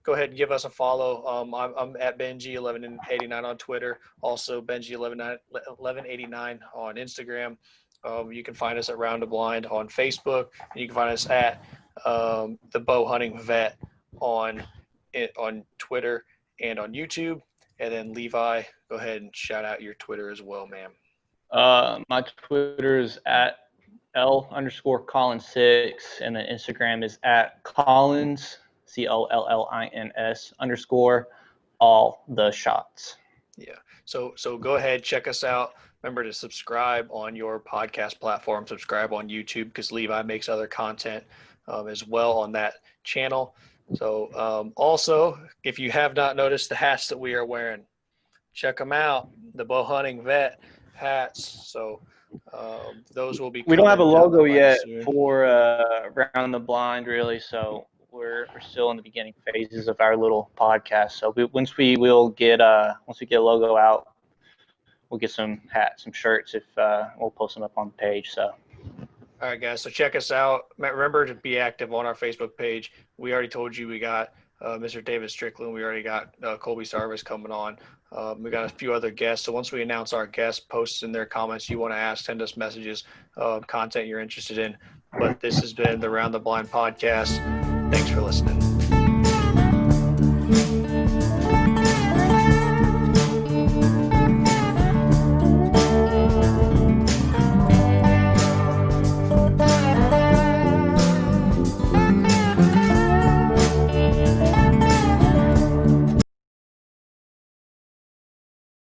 ahead and give us a follow. I'm at Benji1189 on Twitter, also Benji1189 on Instagram. You can find us at Round the Blind on Facebook, and you can find us at the Bow Hunting Vet on Twitter and on YouTube. And then Levi, go ahead and shout out your Twitter as well, ma'am. My Twitter is at L_Collins6, and then Instagram is at Collins COLLINS_ all the shots. Yeah. So go ahead, check us out. Remember to subscribe on your podcast platform, subscribe on YouTube, because Levi makes other content as well on that channel. So also, if you have not noticed the hats that we are wearing, check them out, the Bow Hunting Vet hats. So those will be. We don't have a logo yet soon. for Round the Blind, really. So we're still in the beginning phases of our little podcast. So once we get a logo out, we'll get some hats, some shirts. If we'll post them up on the page. So. All right, guys. So check us out. Remember to be active on our Facebook page. We already told you we got Mr. David Strickland. We already got Colby Sarvis coming on. We got a few other guests. So once we announce our guests, post in their comments you want to ask, send us messages, content you're interested in. But this has been the Round the Blind podcast. Thanks for listening.